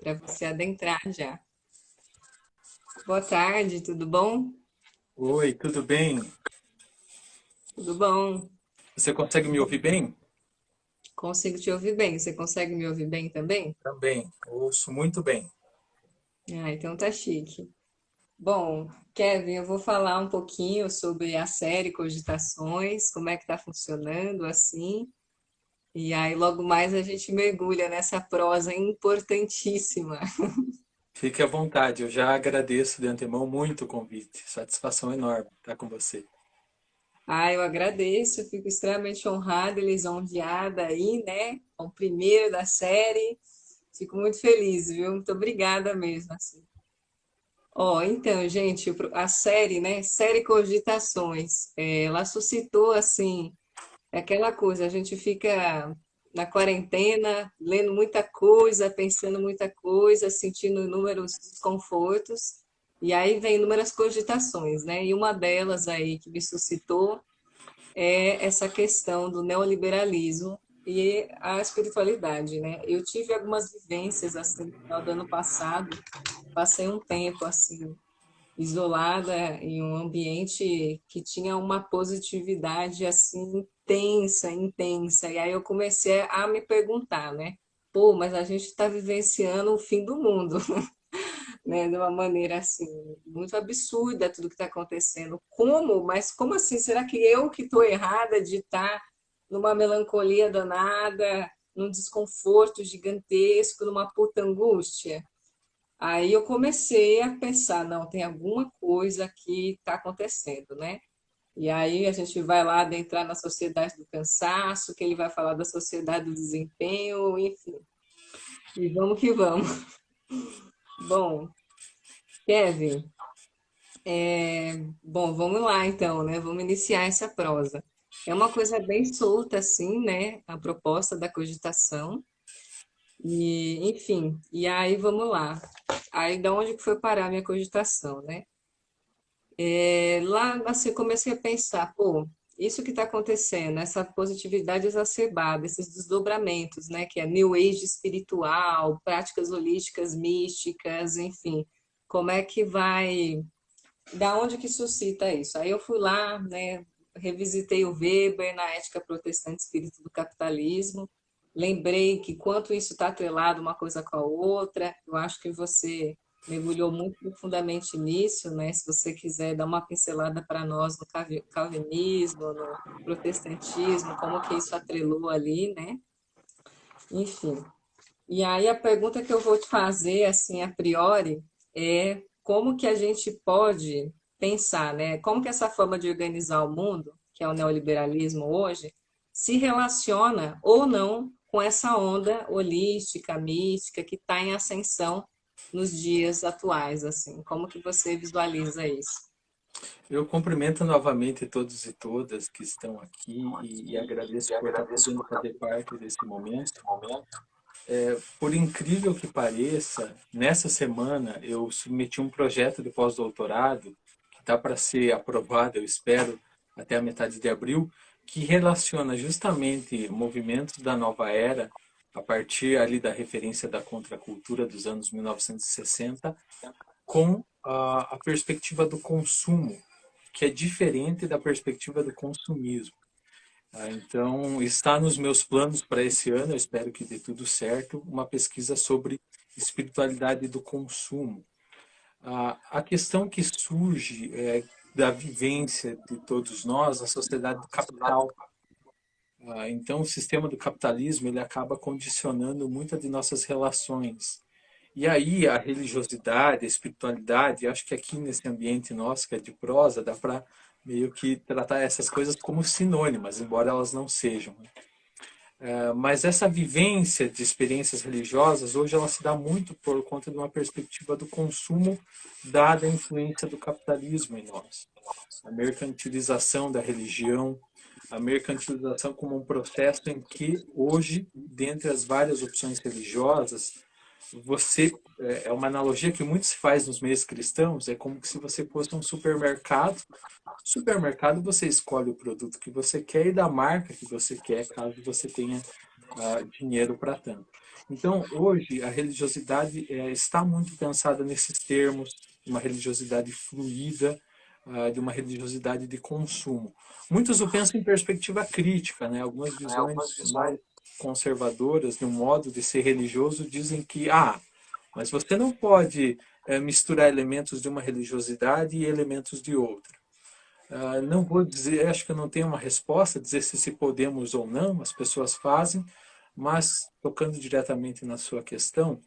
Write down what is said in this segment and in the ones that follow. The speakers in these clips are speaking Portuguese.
para você adentrar já. Boa tarde, tudo bom? Oi, tudo bem? Tudo bom? Você consegue me ouvir bem? Consigo te ouvir bem. Você consegue me ouvir bem também? Também, ouço muito bem. Ah, então tá chique. Bom, Kevin, eu vou falar um pouquinho sobre a série Cogitações, como é que tá funcionando assim. E aí logo mais a gente mergulha nessa prosa importantíssima. Fique à vontade, eu já agradeço de antemão muito o convite. Satisfação enorme estar com você. Ah, eu agradeço, eu fico extremamente honrada e lisonjeada aí, né? Com o primeiro da série. Fico muito feliz, viu? Muito obrigada mesmo, assim. Ó, então, gente, a série, né? Série Cogitações, ela suscitou, assim, aquela coisa, a gente fica na quarentena, lendo muita coisa, pensando muita coisa, sentindo inúmeros desconfortos, e aí vem inúmeras cogitações, né? E uma delas aí que me suscitou é essa questão do neoliberalismo e a espiritualidade, né? Eu tive algumas vivências assim no final do ano passado, passei um tempo assim isolada em um ambiente que tinha uma positividade assim intensa, intensa. E aí eu comecei a me perguntar, né? Pô, mas a gente está vivenciando o fim do mundo, né? De uma maneira assim muito absurda tudo que está acontecendo. Como? Mas como assim? Será que eu que estou errada de estar numa melancolia danada, num desconforto gigantesco, numa puta angústia? Aí eu comecei a pensar, não, tem alguma coisa que está acontecendo, né? E aí a gente vai lá adentrar na sociedade do cansaço, que ele vai falar da sociedade do desempenho, enfim. E vamos que vamos. Bom, Kevin, bom, vamos lá então, né? Vamos iniciar essa prosa. É uma coisa bem solta, assim, né? A proposta da cogitação. E, enfim, e aí vamos lá. Aí, da onde que foi parar a minha cogitação, né? Lá, assim, eu comecei a pensar, pô, isso que está acontecendo, essa positividade exacerbada, esses desdobramentos, né, que é New Age espiritual, práticas holísticas místicas, enfim, como é que vai, da onde que suscita isso? Aí eu fui lá, né, revisitei o Weber na Ética Protestante Espírito do Capitalismo, lembrei que quanto isso está atrelado uma coisa com a outra, eu acho que você mergulhou muito profundamente nisso, né? Se você quiser dar uma pincelada para nós no calvinismo, no protestantismo, como que isso atrelou ali, né? Enfim. E aí a pergunta que eu vou te fazer, assim, a priori, é como que a gente pode pensar, né? Como que essa forma de organizar o mundo, que é o neoliberalismo hoje, se relaciona ou não com essa onda holística, mística, que está em ascensão nos dias atuais, assim? Como que você visualiza isso? Eu cumprimento novamente todos e todas que estão aqui e agradeço por estar podendo fazer parte desse momento. Por incrível que pareça, nessa semana eu submeti um projeto de pós-doutorado que está para ser aprovado, eu espero, até a metade de abril, que relaciona justamente movimentos da nova era, a partir ali da referência da contracultura dos anos 1960, com a perspectiva do consumo, que é diferente da perspectiva do consumismo. Então, está nos meus planos para esse ano, eu espero que dê tudo certo, uma pesquisa sobre espiritualidade do consumo. A questão que surge da vivência de todos nós na sociedade do capital. Então, o sistema do capitalismo ele acaba condicionando muitas de nossas relações. E aí, a religiosidade, a espiritualidade, acho que aqui nesse ambiente nosso, que é de prosa, dá para meio que tratar essas coisas como sinônimas, embora elas não sejam. Mas essa vivência de experiências religiosas, hoje ela se dá muito por conta de uma perspectiva do consumo, dada a influência do capitalismo em nós. A mercantilização da religião, a mercantilização como um processo em que hoje, dentre as várias opções religiosas, você é uma analogia que muito se faz nos meios cristãos, é como se você fosse um supermercado. Supermercado você escolhe o produto que você quer e da marca que você quer, caso você tenha dinheiro para tanto. Então, hoje, a religiosidade está muito pensada nesses termos, de uma religiosidade fluida, de uma religiosidade de consumo. Muitos o pensam em perspectiva crítica, né? Algumas visões mais conservadoras de um modo de ser religioso dizem que, mas você não pode misturar elementos de uma religiosidade e elementos de outra. Não vou dizer, acho que eu não tenho uma resposta, dizer se podemos ou não, as pessoas fazem, mas tocando diretamente na sua questão,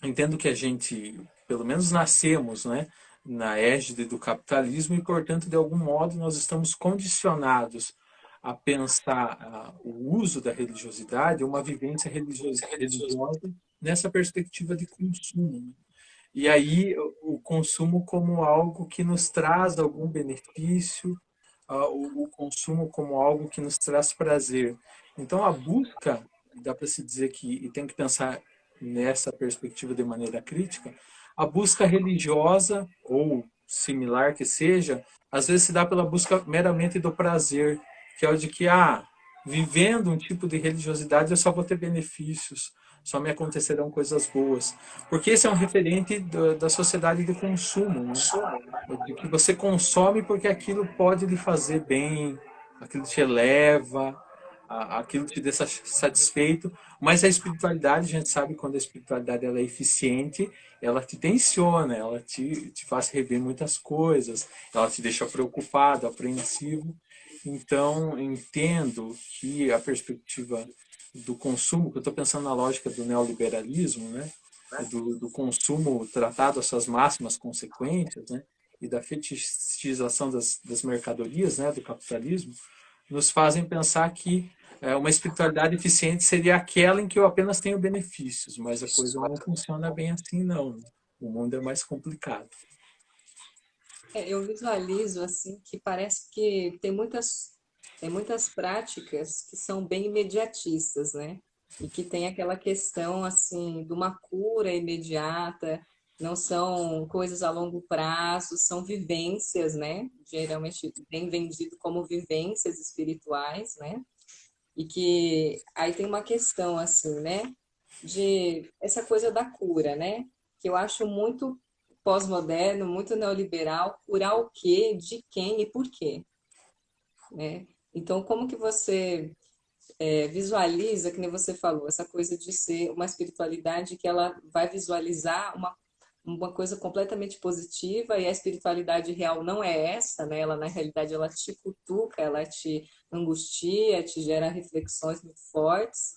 entendo que a gente, pelo menos nascemos, né, na égide do capitalismo e, portanto, de algum modo, nós estamos condicionados a pensar o uso da religiosidade, uma vivência religiosa nessa perspectiva de consumo, né? E aí o consumo como algo que nos traz algum benefício, o consumo como algo que nos traz prazer. Então a busca, dá para se dizer que, e tem que pensar nessa perspectiva de maneira crítica, a busca religiosa ou similar que seja, às vezes se dá pela busca meramente do prazer, que é o de que, vivendo um tipo de religiosidade eu só vou ter benefícios, só me acontecerão coisas boas. Porque esse é um referente da sociedade de consumo, né? De que você consome porque aquilo pode lhe fazer bem, aquilo te eleva, aquilo te deixa satisfeito, mas a espiritualidade, a gente sabe quando a espiritualidade ela é eficiente, ela te tensiona, ela te faz rever muitas coisas, ela te deixa preocupado, apreensivo. Então, entendo que a perspectiva do consumo, que eu estou pensando na lógica do neoliberalismo, né? Do consumo tratado às suas máximas consequências, né? E da fetichização das mercadorias, né? Do capitalismo, nos fazem pensar que uma espiritualidade eficiente seria aquela em que eu apenas tenho benefícios, mas a coisa não funciona bem assim, não. Né? O mundo é mais complicado. Eu visualizo assim que parece que tem muitas práticas que são bem imediatistas, né? E que tem aquela questão assim de uma cura imediata, não são coisas a longo prazo, são vivências, né? Geralmente bem vendido como vivências espirituais, né? E que aí tem uma questão assim, né? De essa coisa da cura, né? Que eu acho muito pós-moderno, muito neoliberal, curar o quê, de quem e por quê, né? Então, como que você visualiza, que nem você falou, essa coisa de ser uma espiritualidade que ela vai visualizar uma coisa completamente positiva e a espiritualidade real não é essa, né? Ela, na realidade, ela te cutuca, ela te angustia, te gera reflexões muito fortes.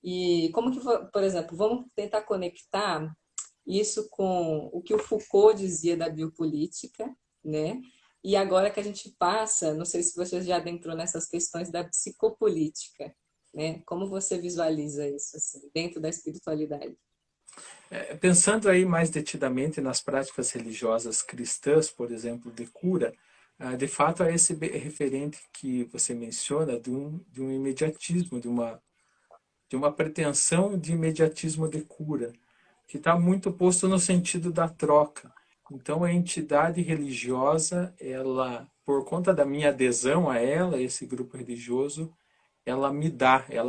E como que, por exemplo, vamos tentar conectar isso com o que o Foucault dizia da biopolítica, né? E agora que a gente passa, não sei se você já adentrou nessas questões da psicopolítica, né? Como você visualiza isso assim, dentro da espiritualidade? Pensando aí mais detidamente nas práticas religiosas cristãs, por exemplo, de cura, de fato há esse referente que você menciona de um imediatismo, de uma pretensão de imediatismo de cura, que está muito posto no sentido da troca. Então, a entidade religiosa, ela, por conta da minha adesão a ela, esse grupo religioso, ela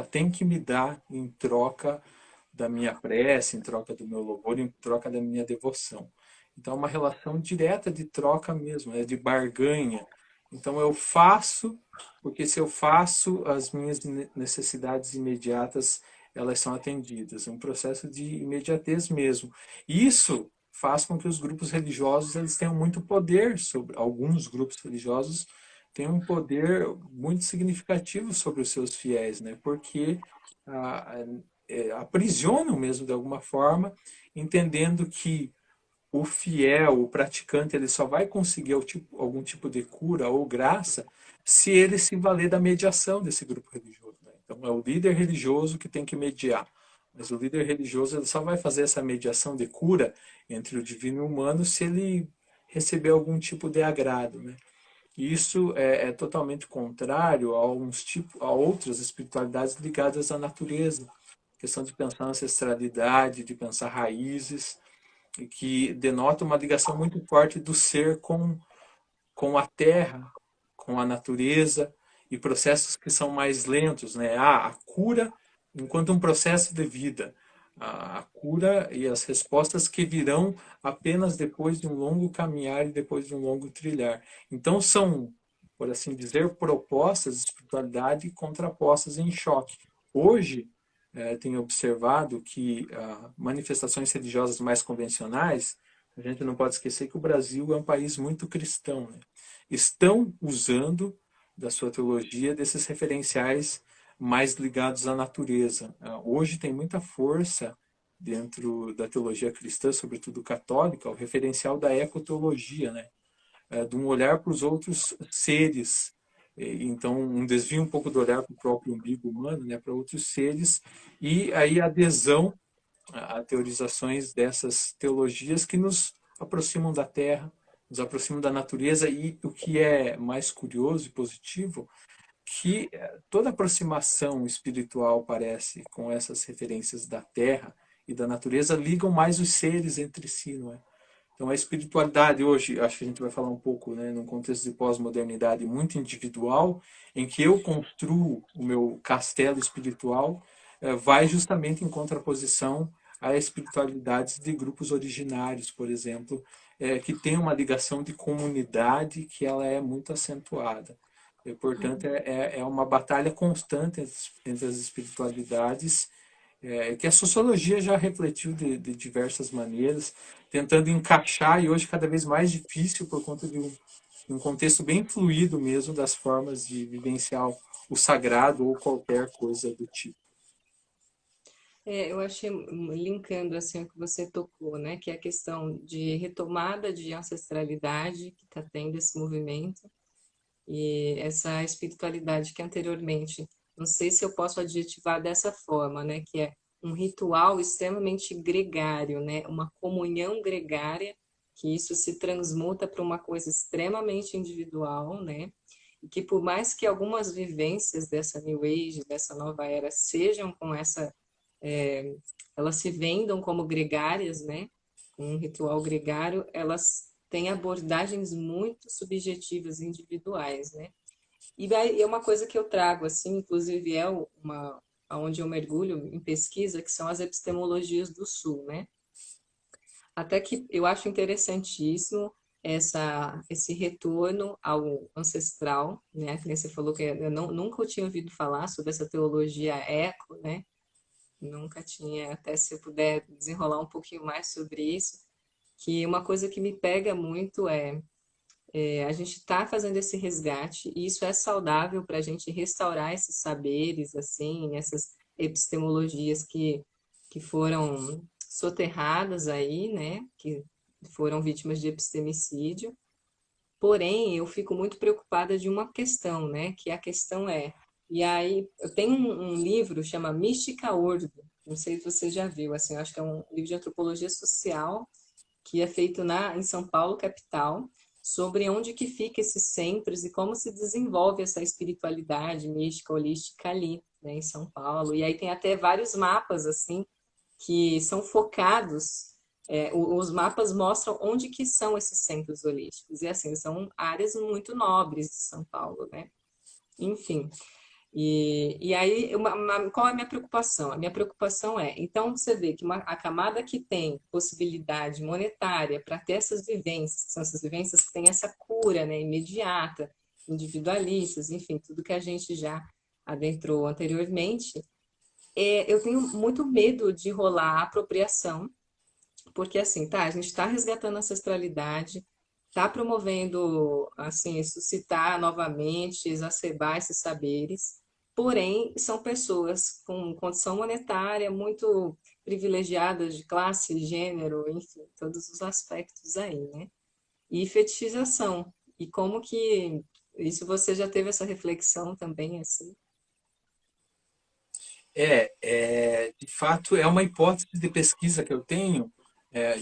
tem que me dar em troca da minha prece, em troca do meu louvor, em troca da minha devoção. Então, é uma relação direta de troca mesmo, é de barganha. Então, eu faço, porque se eu faço, as minhas necessidades imediatas, elas são atendidas. É um processo de imediatez mesmo. Isso faz com que os grupos religiosos eles tenham muito poder sobre alguns grupos religiosos têm um poder muito significativo sobre os seus fiéis, né? Porque ah, aprisionam mesmo de alguma forma, entendendo que o fiel, o praticante, ele só vai conseguir algum tipo de cura ou graça se ele se valer da mediação desse grupo religioso. Né? Então, é o líder religioso que tem que mediar. Mas o líder religioso ele só vai fazer essa mediação de cura entre o divino e o humano se ele receber algum tipo de agrado. Né? E isso é totalmente contrário a outras espiritualidades ligadas à natureza. A questão de pensar ancestralidade, de pensar raízes, e que denota uma ligação muito forte do ser com a terra, com a natureza, e processos que são mais lentos. Né? A cura enquanto um processo de vida. A cura e as respostas que virão apenas depois de um longo caminhar e depois de um longo trilhar. Então são, por assim dizer, propostas de espiritualidade contrapostas em choque. Hoje, tenho observado que manifestações religiosas mais convencionais, a gente não pode esquecer que o Brasil é um país muito cristão, né? Estão usando da sua teologia desses referenciais mais ligados à natureza. Hoje tem muita força dentro da teologia cristã, sobretudo católica, o referencial da ecoteologia, né? De um olhar para os outros seres. Então, um desvio um pouco do olhar para o próprio umbigo humano, né, para outros seres, e aí a adesão a teorizações dessas teologias que nos aproximam da Terra, nos aproximam da natureza, e o que é mais curioso e positivo, que toda aproximação espiritual parece com essas referências da Terra e da natureza ligam mais os seres entre si, não é? Então, a espiritualidade hoje, acho que a gente vai falar um pouco, né, num contexto de pós-modernidade muito individual, em que eu construo o meu castelo espiritual, vai justamente em contraposição a espiritualidades de grupos originários, por exemplo, que tem uma ligação de comunidade que ela é muito acentuada. E, portanto, é uma batalha constante entre as espiritualidades, que a sociologia já refletiu de diversas maneiras, tentando encaixar, e hoje cada vez mais difícil por conta de um contexto bem fluido mesmo das formas de vivenciar o sagrado ou qualquer coisa do tipo. Eu achei, linkando assim o que você tocou, né, que é a questão de retomada de ancestralidade que está tendo esse movimento e essa espiritualidade que anteriormente, não sei se eu posso adjetivar dessa forma, né, que é um ritual extremamente gregário, né, uma comunhão gregária, que isso se transmuta para uma coisa extremamente individual, né, e que por mais que algumas vivências dessa New Age, dessa nova era, sejam com essa é, elas se vendam como gregárias, né? Um ritual gregário, elas têm abordagens muito subjetivas, individuais, né? E daí é uma coisa que eu trago, assim, inclusive é uma onde eu mergulho em pesquisa, que são as epistemologias do Sul, né? Até que eu acho interessantíssimo esse retorno ao ancestral, né? Que nem você falou que eu nunca tinha ouvido falar sobre essa teologia eco, né? Nunca tinha, até se eu puder desenrolar um pouquinho mais sobre isso, que uma coisa que me pega muito a gente está fazendo esse resgate, e isso é saudável para a gente restaurar esses saberes, assim, essas epistemologias que foram soterradas aí, né, que foram vítimas de epistemicídio. Porém, eu fico muito preocupada de uma questão, né, que a questão e aí eu tenho um livro chama Mística Ordo, não sei se você já viu, assim, eu acho que é um livro de antropologia social que é feito em São Paulo, capital, sobre onde que fica esses centros e como se desenvolve essa espiritualidade mística, holística ali, né, em São Paulo. E aí tem até vários mapas, assim, que são focados, os mapas mostram onde que são esses centros holísticos. E assim, são áreas muito nobres de São Paulo, né? Enfim, e aí, qual é a minha preocupação? A minha preocupação então você vê que a camada que tem possibilidade monetária para ter essas vivências, que são essas vivências que têm essa cura, né, imediata, individualistas, enfim, tudo que a gente já adentrou anteriormente, eu tenho muito medo de rolar a apropriação, porque assim, tá, a gente está resgatando a ancestralidade, está promovendo, assim, suscitar novamente, exacerbar esses saberes, porém, são pessoas com condição monetária muito privilegiadas de classe, gênero, enfim, todos os aspectos aí, né? E fetichização. E como que isso você já teve essa reflexão também, assim? De fato, é uma hipótese de pesquisa que eu tenho,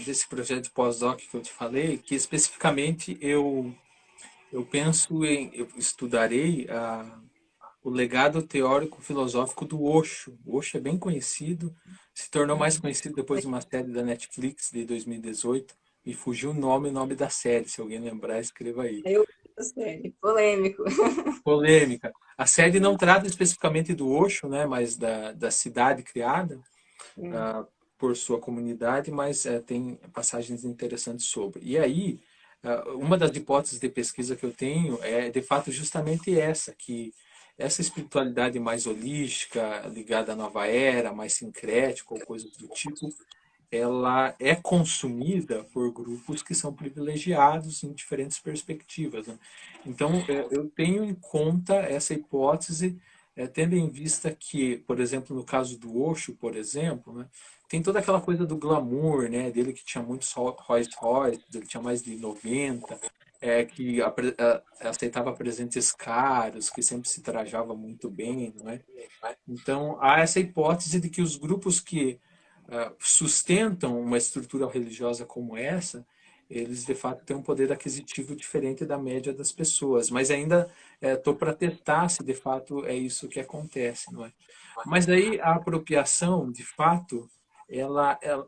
desse projeto de pós-doc que eu te falei, que especificamente eu penso eu estudarei o legado teórico-filosófico do Osho. O Osho é bem conhecido, se tornou mais conhecido depois de uma série da Netflix de 2018, e fugiu o nome da série, se alguém lembrar, escreva aí. série. Polêmico. polêmica. A série não trata especificamente do Osho, né, mas da cidade criada Hum, ah, por sua comunidade, mas tem passagens interessantes sobre. E aí, uma das hipóteses de pesquisa que eu tenho é, de fato, justamente essa, que essa espiritualidade mais holística, ligada à nova era, mais sincrética ou coisas do tipo, ela é consumida por grupos que são privilegiados em diferentes perspectivas, né? Então, eu tenho em conta essa hipótese, tendo em vista que, por exemplo, no caso do Osho, por exemplo, né, tem toda aquela coisa do glamour, né, dele que tinha muitos Rolls Royce, ele tinha mais de 90, que aceitava presentes caros, que sempre se trajava muito bem, não é? Então, há essa hipótese de que os grupos que sustentam uma estrutura religiosa como essa, eles de fato têm um poder aquisitivo diferente da média das pessoas. Mas ainda estou para testar se de fato é isso que acontece, não é? Mas aí a apropriação, de fato,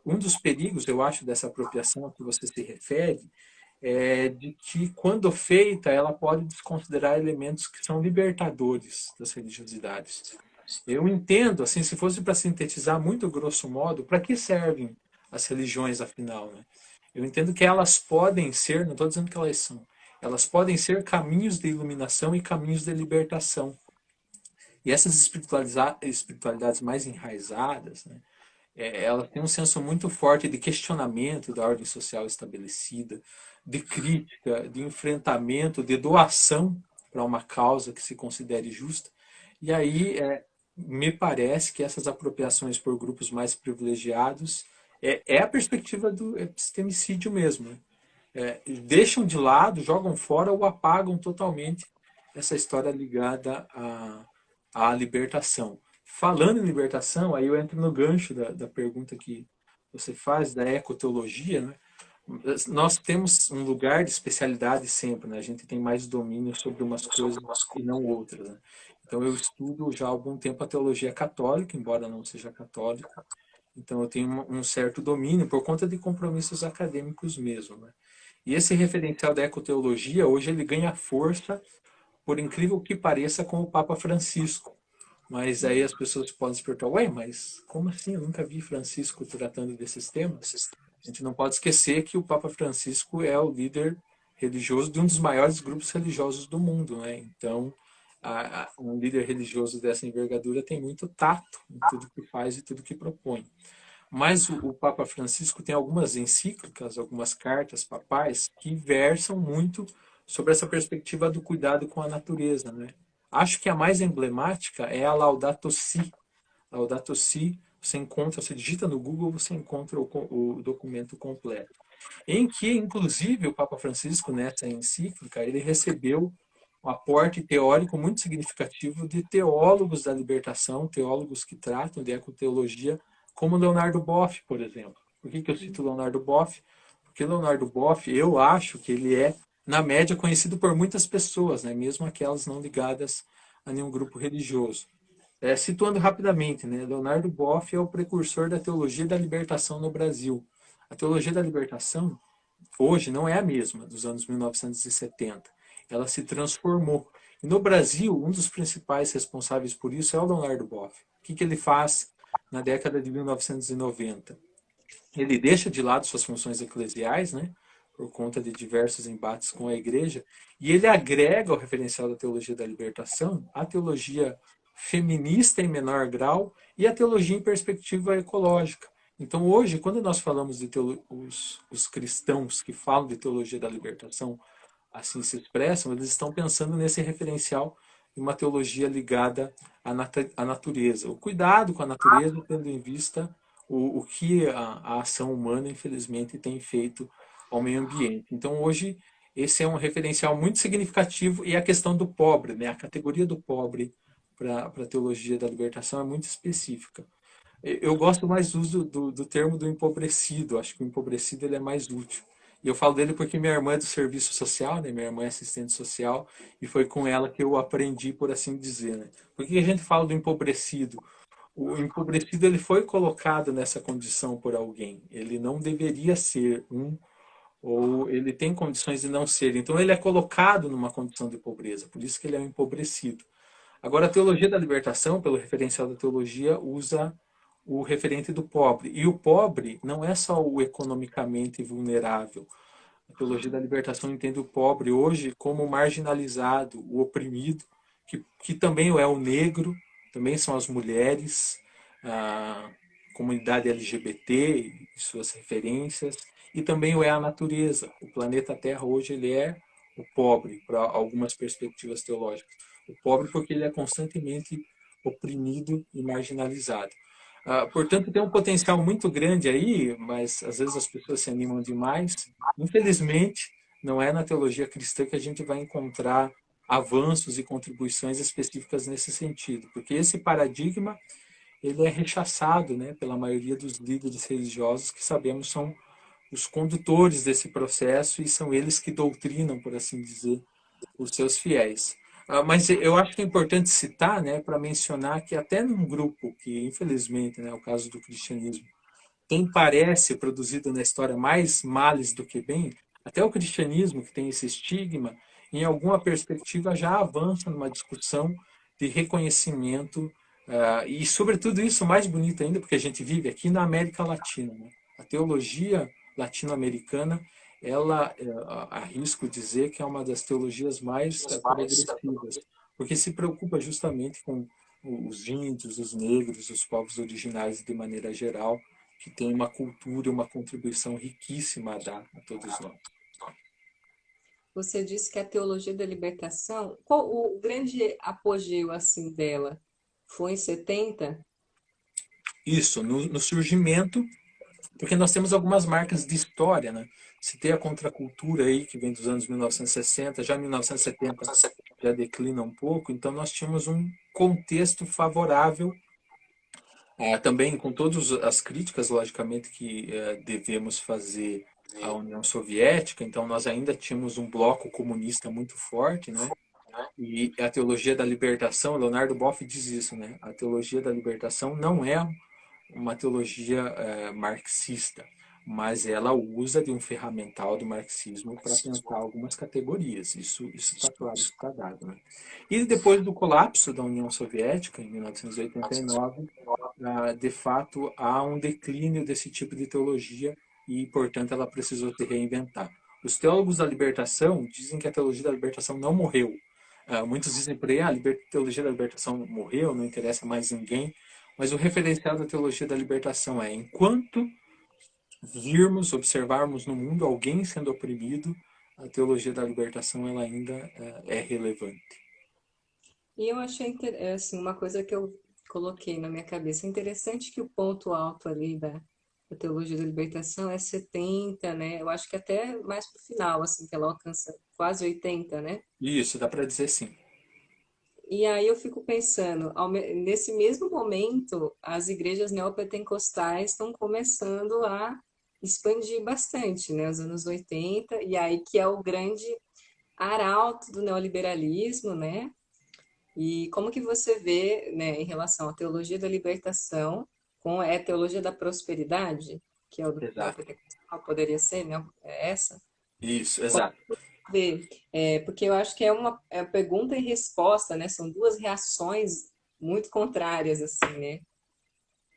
um dos perigos, eu acho, dessa apropriação a que você se refere, é de que, quando feita, ela pode desconsiderar elementos que são libertadores das religiosidades. Eu entendo, assim, se fosse para sintetizar muito grosso modo, para que servem as religiões, afinal, né? Eu entendo que elas podem ser, não estou dizendo que elas são, elas podem ser caminhos de iluminação e caminhos de libertação. E essas espiritualidades mais enraizadas, né, elas têm um senso muito forte de questionamento da ordem social estabelecida, de crítica, de enfrentamento, de doação para uma causa que se considere justa. E aí me parece que essas apropriações por grupos mais privilegiados é a perspectiva do epistemicídio mesmo. Né? Deixam de lado, jogam fora ou apagam totalmente essa história ligada à libertação. Falando em libertação, aí eu entro no gancho da pergunta que você faz da ecoteologia, né? Nós temos um lugar de especialidade sempre, né? A gente tem mais domínio sobre umas coisas e não outras, né? Então eu estudo já há algum tempo a teologia católica, embora não seja católico. Então eu tenho um certo domínio por conta de compromissos acadêmicos mesmo, né? E esse referencial da ecoteologia, hoje ele ganha força, por incrível que pareça, com o Papa Francisco. Mas aí as pessoas podem se perguntar, ué, mas como assim? Eu nunca vi Francisco tratando desses temas. A gente não pode esquecer que o Papa Francisco é o líder religioso de um dos maiores grupos religiosos do mundo, né? Então, um líder religioso dessa envergadura tem muito tato em tudo que faz e tudo que propõe. Mas o Papa Francisco tem algumas encíclicas, algumas cartas papais que versam muito sobre essa perspectiva do cuidado com a natureza, né? Acho que a mais emblemática é a Laudato Si. Laudato Si, você encontra, você digita no Google, você encontra o documento completo. Em que, inclusive, o Papa Francisco, nessa encíclica, ele recebeu um aporte teórico muito significativo de teólogos da libertação, teólogos que tratam de ecoteologia, como Leonardo Boff, por exemplo. Por que eu cito Leonardo Boff? Porque Leonardo Boff, eu acho que ele é, na média, conhecido por muitas pessoas, né? Mesmo aquelas não ligadas a nenhum grupo religioso. Situando rapidamente, né? Leonardo Boff é o precursor da teologia da libertação no Brasil. A teologia da libertação hoje não é a mesma dos anos 1970. Ela se transformou. E no Brasil, um dos principais responsáveis por isso é o Leonardo Boff. O que ele faz na década de 1990? Ele deixa de lado suas funções eclesiais, né, por conta de diversos embates com a igreja, e ele agrega ao referencial da teologia da libertação a teologia feminista em menor grau e a teologia em perspectiva ecológica. Então, hoje, quando nós falamos de os cristãos que falam de teologia da libertação assim se expressam, eles estão pensando nesse referencial de uma teologia ligada à natureza. O cuidado com a natureza, tendo em vista o que a ação humana, infelizmente, tem feito ao meio ambiente. Então, hoje, esse é um referencial muito significativo e a questão do pobre, né? A categoria do pobre para a teologia da libertação é muito específica. Eu gosto mais do uso do termo do empobrecido. Acho que o empobrecido ele é mais útil. E eu falo dele porque minha irmã é do serviço social, né? Minha irmã é assistente social e foi com ela que eu aprendi, por assim dizer, né? Por que a gente fala do empobrecido? O empobrecido ele foi colocado nessa condição por alguém. Ele não deveria ser ou ele tem condições de não ser. Então ele é colocado numa condição de pobreza, por isso que ele é um empobrecido. Agora, a teologia da libertação, pelo referencial da teologia, usa o referente do pobre. E o pobre não é só o economicamente vulnerável. A teologia da libertação entende o pobre hoje como marginalizado, o oprimido, que também é o negro, também são as mulheres, a comunidade LGBT e suas referências, e também é a natureza. O planeta Terra hoje ele é o pobre, para algumas perspectivas teológicas. O pobre porque ele é constantemente oprimido e marginalizado. Portanto, tem um potencial muito grande aí, mas às vezes as pessoas se animam demais. Infelizmente, não é na teologia cristã que a gente vai encontrar avanços e contribuições específicas nesse sentido, porque esse paradigma ele é rechaçado, né, pela maioria dos líderes religiosos que sabemos são os condutores desse processo e são eles que doutrinam, por assim dizer, os seus fiéis. Mas eu acho que é importante citar, né, para mencionar que até num grupo que, infelizmente, né, é o caso do cristianismo, quem parece produzido na história mais males do que bem, até o cristianismo, que tem esse estigma, em alguma perspectiva já avança numa discussão de reconhecimento, e, sobretudo, isso mais bonito ainda, porque a gente vive aqui na América Latina. Né? A teologia latino-americana, ela, arrisco dizer que é uma das teologias mais progressivas, porque se preocupa justamente com os índios, os negros, os povos originários de maneira geral, que tem uma cultura e uma contribuição riquíssima a dar a todos nós. Você disse que a teologia da libertação, qual o grande apogeu assim dela? Foi em 70? Isso, no surgimento, porque nós temos algumas marcas de história, né? Citei a contracultura aí, que vem dos anos 1960, já em 1970 já declina um pouco, então nós tínhamos um contexto favorável, também com todas as críticas, logicamente, que devemos fazer à União Soviética, então nós ainda tínhamos um bloco comunista muito forte, né? E a teologia da libertação, Leonardo Boff diz isso, né? A teologia da libertação não é uma teologia marxista, mas ela usa de um ferramental do marxismo para pensar algumas categorias. Isso está claro, isso está dado. Né? E depois do colapso da União Soviética, em 1989, de fato há um declínio desse tipo de teologia e, portanto, ela precisou se reinventar. Os teólogos da libertação dizem que a teologia da libertação não morreu. Muitos dizem por aí, a teologia da libertação morreu, não interessa mais ninguém. Mas o referencial da teologia da libertação é: enquanto virmos, observarmos no mundo alguém sendo oprimido, a teologia da libertação ela ainda é relevante. E eu achei assim, uma coisa que eu coloquei na minha cabeça. É interessante que o ponto alto ali da teologia da libertação é 70, né? Eu acho que até mais pro final, assim, que ela alcança quase 80, né? Isso, dá para dizer sim. E aí eu fico pensando, nesse mesmo momento, as igrejas neopentecostais estão começando a expandir bastante, né? Os anos 80, e aí que é o grande arauto do neoliberalismo, né? E como que você vê, né, em relação à teologia da libertação com a teologia da prosperidade, que é o do Exato. neopentecostal, poderia ser, né? É essa? Isso, Como exato. ver? Porque eu acho que é uma pergunta e resposta, né? São duas reações muito contrárias, assim, né?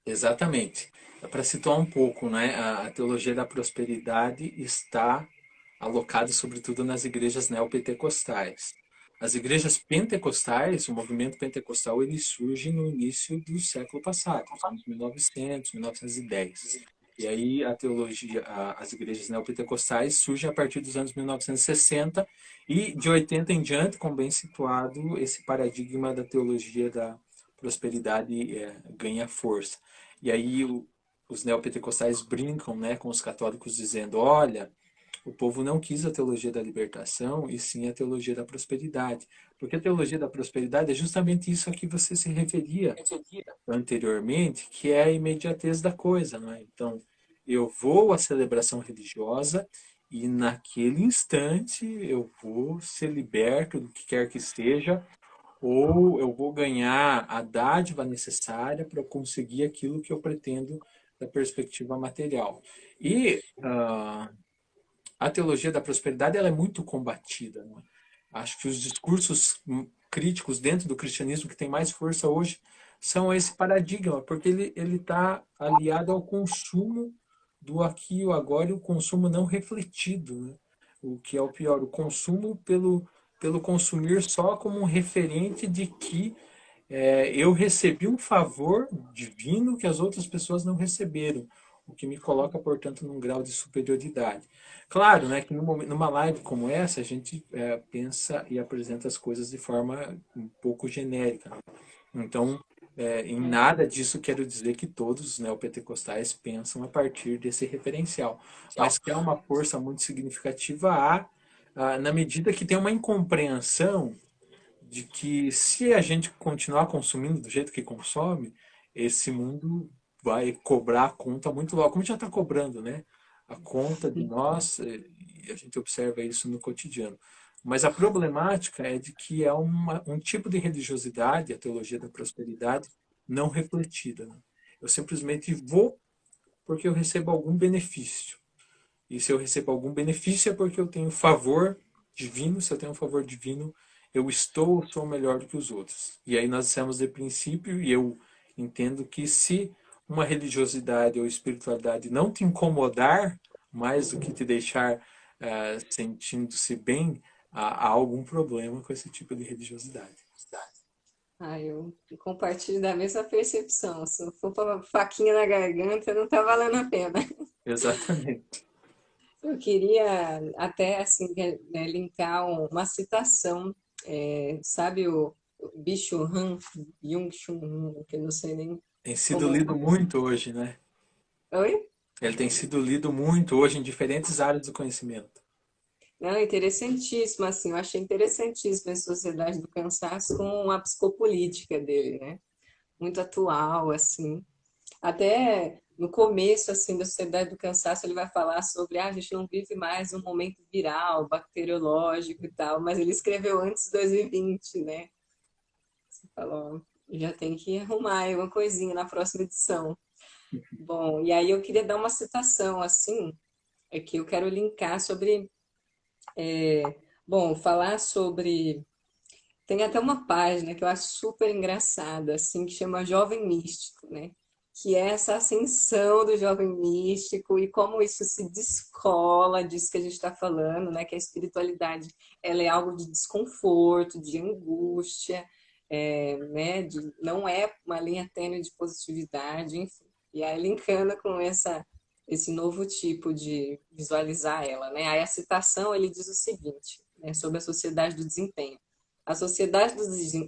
Exatamente. Para situar um pouco, né, a teologia da prosperidade está alocada sobretudo nas igrejas neopentecostais. As igrejas pentecostais, o movimento pentecostal, ele surge no início do século passado, nos anos 1900, 1910. E aí a teologia, as igrejas neopentecostais surgem a partir dos anos 1960 e de 80 em diante, como bem situado, esse paradigma da teologia da prosperidade ganha força. E aí os neopentecostais brincam, né, com os católicos dizendo, olha, o povo não quis a teologia da libertação e sim a teologia da prosperidade. Porque a teologia da prosperidade é justamente isso a que você se referia anteriormente, que é a imediatez da coisa. Né? Então, eu vou à celebração religiosa e naquele instante eu vou ser liberto do que quer que seja, ou eu vou ganhar a dádiva necessária para conseguir aquilo que eu pretendo da perspectiva material. E a teologia da prosperidade ela é muito combatida, né? Acho que os discursos críticos dentro do cristianismo que tem mais força hoje são esse paradigma, porque ele está aliado ao consumo do aqui e o agora e o consumo não refletido, né? O que é o pior, o consumo pelo consumir só como um referente de que eu recebi um favor divino que as outras pessoas não receberam, o que me coloca, portanto, num grau de superioridade. Claro, né, que numa live como essa, a gente pensa e apresenta as coisas de forma um pouco genérica. Então, em nada disso quero dizer que todos os neopentecostais pensam a partir desse referencial, mas que há uma força muito significativa na medida que tem uma incompreensão de que se a gente continuar consumindo do jeito que consome, esse mundo vai cobrar a conta muito logo, como já está cobrando, né? A conta de nós, e a gente observa isso no cotidiano. Mas a problemática é de que é um tipo de religiosidade, a teologia da prosperidade, não refletida. Né? Eu simplesmente vou porque eu recebo algum benefício. E se eu recebo algum benefício é porque eu tenho favor divino. Se eu tenho um favor divino, eu sou melhor do que os outros. E aí nós dissemos de princípio, e eu entendo que se uma religiosidade ou espiritualidade não te incomodar mais do que te deixar sentindo-se bem, há algum problema com esse tipo de religiosidade. Ah, eu compartilho da mesma percepção. Se for para faquinha na garganta, não tá valendo a pena. Exatamente. Eu queria até assim né, linkar uma citação, sabe o Bicho Han, Byung-Chul Han, que eu não sei nem Tem sido como. lido muito hoje, né? Oi? Ele tem sido lido muito hoje em diferentes áreas do conhecimento. Não, interessantíssimo, assim, eu achei interessantíssimo a Sociedade do Cansaço com a psicopolítica dele, né? Muito atual, assim. Até no começo, assim, da Sociedade do Cansaço, ele vai falar sobre, a gente não vive mais um momento viral, bacteriológico e tal, mas ele escreveu antes de 2020, né? Você falou, já tem que arrumar aí uma coisinha na próxima edição. Bom, e aí eu queria dar uma citação, assim, é que eu quero linkar sobre, bom, falar sobre. Tem até uma página que eu acho super engraçada, assim, que chama Jovem Místico, né? Que é essa ascensão do jovem místico e como isso se descola disso que a gente está falando, né? Que a espiritualidade ela é algo de desconforto, de angústia, né? Não é uma linha tênue de positividade, enfim. E aí linkando com esse novo tipo de visualizar ela, né? Aí a citação ele diz o seguinte, né? Sobre a sociedade do desempenho. A sociedade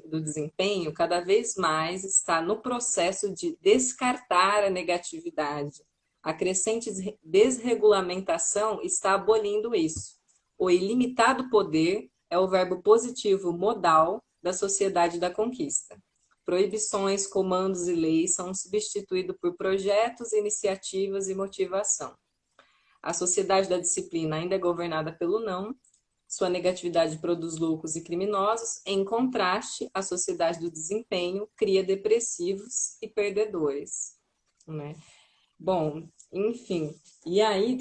do desempenho cada vez mais está no processo de descartar a negatividade. A crescente desregulamentação está abolindo isso. O ilimitado poder é o verbo positivo modal da sociedade da conquista. Proibições, comandos e leis são substituídos por projetos, iniciativas e motivação. A sociedade da disciplina ainda é governada pelo não, sua negatividade produz loucos e criminosos. Em contraste, a sociedade do desempenho cria depressivos e perdedores, né? Bom, enfim. E aí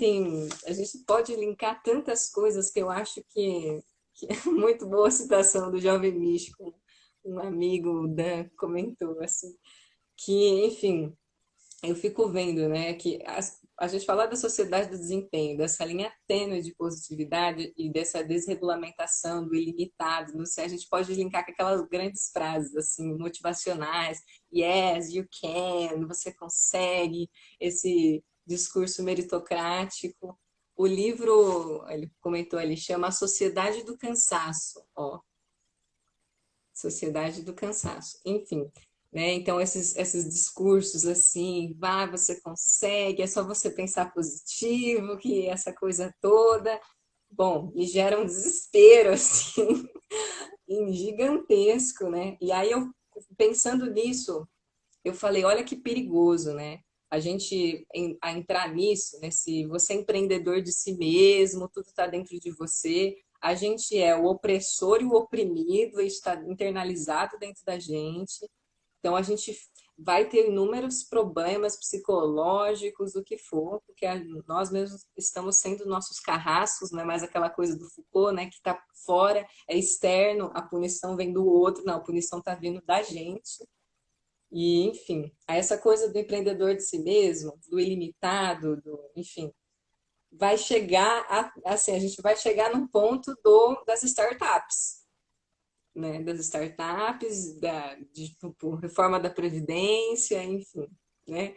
a gente pode linkar tantas coisas que eu acho que é muito boa a citação do Jovem Místico. Um amigo, o Dan, comentou assim, que, enfim, eu fico vendo, né, que a gente fala da sociedade do desempenho, dessa linha tênue de positividade e dessa desregulamentação do ilimitado, não sei, a gente pode linkar com aquelas grandes frases, assim, motivacionais, yes, you can, você consegue, esse discurso meritocrático. O livro, ele comentou ali, chama A Sociedade do Cansaço, ó, Sociedade do Cansaço. Enfim, né? Então esses discursos assim, vá, você consegue, é só você pensar positivo, que essa coisa toda, bom, me gera um desespero assim, gigantesco, né? E aí eu pensando nisso, eu falei, olha que perigoso, né? A gente a entrar nisso, né? Se você é empreendedor de si mesmo, tudo está dentro de você, a gente é o opressor e o oprimido, está internalizado dentro da gente. Então a gente vai ter inúmeros problemas psicológicos, o que for, porque nós mesmos estamos sendo nossos carrascos, não é mais aquela coisa do Foucault, né, que está fora, é externo, a punição vem do outro, não, a punição está vindo da gente. E, enfim, essa coisa do empreendedor de si mesmo, do ilimitado, enfim, vai chegar, assim, a gente vai chegar num ponto das startups, né? Das startups, por reforma da Previdência, enfim, né?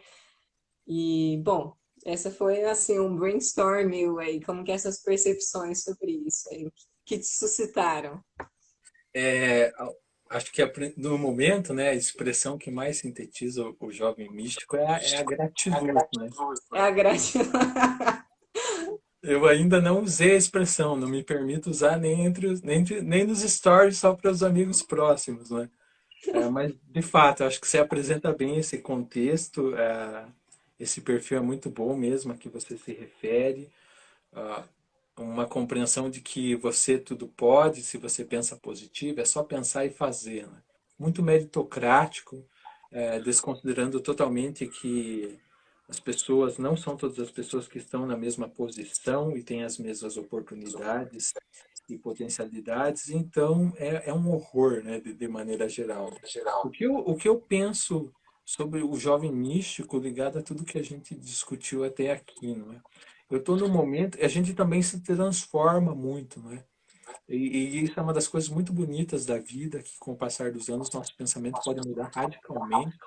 E, bom, essa foi, assim, um brainstorm aí, como que essas percepções sobre isso aí, que te suscitaram? É, acho que no momento, né, a expressão que mais sintetiza o jovem místico é a gratiluz, né? É a gratidão. Eu ainda não usei a expressão, não me permito usar nem nos stories, só para os amigos próximos, né? Mas, de fato, acho que você apresenta bem esse contexto, esse perfil é muito bom mesmo a que você se refere, ah, uma compreensão de que você tudo pode, se você pensa positivo, é só pensar e fazer, né? Muito meritocrático, desconsiderando totalmente que as pessoas, não são todas as pessoas que estão na mesma posição e têm as mesmas oportunidades e potencialidades, então é um horror, né, de maneira geral. O que eu penso sobre o jovem místico ligado a tudo que a gente discutiu até aqui, não é? Eu estou no momento, a gente também se transforma muito, não é? E isso é uma das coisas muito bonitas da vida, que com o passar dos anos nosso pensamento pode mudar radicalmente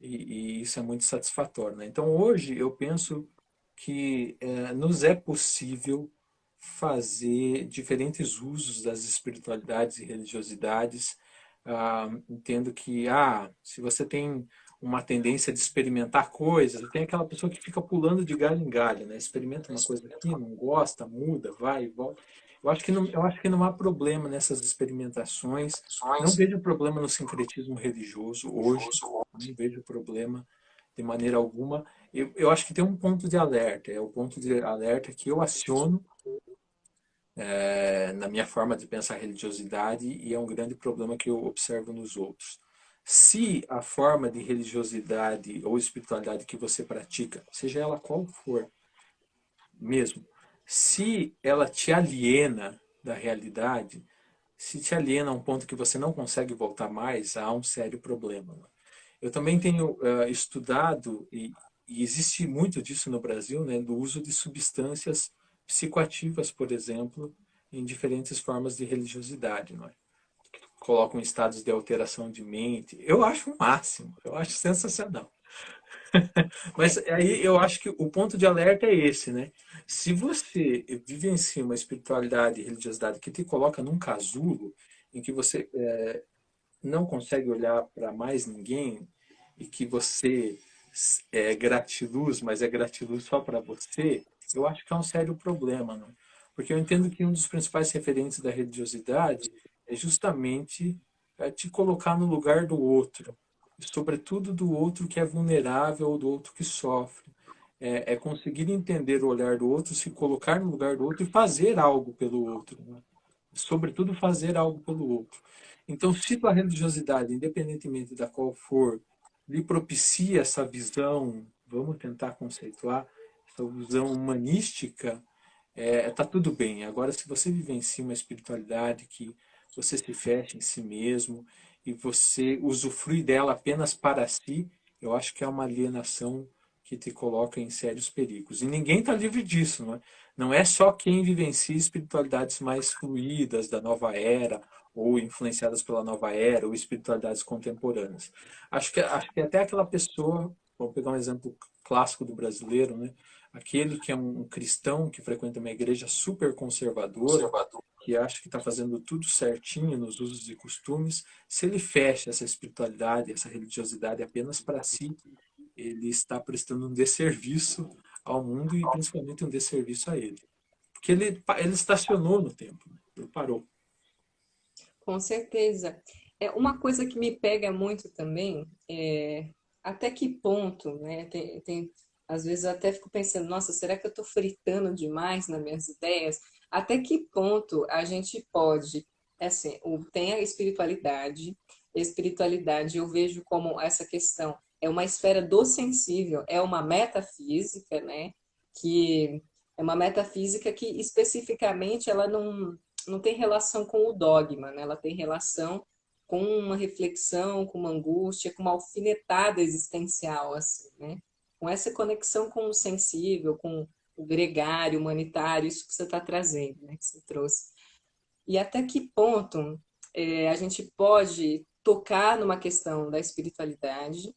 e isso é muito satisfatório, né? Então hoje eu penso que nos é possível fazer diferentes usos das espiritualidades e religiosidades, entendo que se você tem uma tendência de experimentar coisas, tem aquela pessoa que fica pulando de galho em galho, né? Experimenta uma coisa aqui, não gosta, muda, vai e volta. Eu acho que não há problema nessas experimentações. Não vejo problema no sincretismo religioso hoje. Não vejo problema de maneira alguma. Eu acho que tem um ponto de alerta. É o ponto de alerta que eu aciono na minha forma de pensar a religiosidade e é um grande problema que eu observo nos outros. Se a forma de religiosidade ou espiritualidade que você pratica, seja ela qual for, mesmo, se ela te aliena da realidade, se te aliena a um ponto que você não consegue voltar mais, há um sério problema. Eu também tenho estudado, e existe muito disso no Brasil, né, do uso de substâncias psicoativas, por exemplo, em diferentes formas de religiosidade, não é? Colocam estados de alteração de mente. Eu acho o máximo, eu acho sensacional. Mas aí eu acho que o ponto de alerta é esse, né? Se você vivencia uma espiritualidade e religiosidade que te coloca num casulo, em que você não consegue olhar para mais ninguém e que você é gratiluz, mas é gratiluz só para você, eu acho que é um sério problema, não? Porque eu entendo que um dos principais referentes da religiosidade é justamente te colocar no lugar do outro, sobretudo do outro que é vulnerável ou do outro que sofre. É conseguir entender o olhar do outro, se colocar no lugar do outro e fazer algo pelo outro, né? Sobretudo fazer algo pelo outro. Então, se tua religiosidade, independentemente da qual for, lhe propicia essa visão, vamos tentar conceituar, essa visão humanística, tá tudo bem. Agora, se você vivencia uma espiritualidade que você se fecha em si mesmo e você usufrui dela apenas para si, eu acho que é uma alienação que te coloca em sérios perigos. E ninguém está livre disso, não é? Não é só quem vivencia espiritualidades mais fluídas da nova era, ou influenciadas pela nova era, ou espiritualidades contemporâneas. Acho que até aquela pessoa, vou pegar um exemplo clássico do brasileiro, né? Aquele que é um cristão que frequenta uma igreja super conservadora, que acha que está fazendo tudo certinho nos usos e costumes, se ele fecha essa espiritualidade, essa religiosidade apenas para si, ele está prestando um desserviço ao mundo e principalmente um desserviço a ele. Porque ele estacionou no tempo, né? Ele parou. Com certeza. É uma coisa que me pega muito também é até que ponto, né? Às vezes eu até fico pensando, nossa, será que eu estou fritando demais nas minhas ideias? Até que ponto a gente pode, é assim, tem a espiritualidade, espiritualidade eu vejo como essa questão é uma esfera do sensível, é uma metafísica, né? Que é uma metafísica que especificamente ela não tem relação com o dogma, né? Ela tem relação com uma reflexão, com uma angústia, com uma alfinetada existencial, assim, né? Com essa conexão com o sensível, com o gregário, humanitário, isso que você está trazendo, né? Que você trouxe. E até que ponto a gente pode tocar numa questão da espiritualidade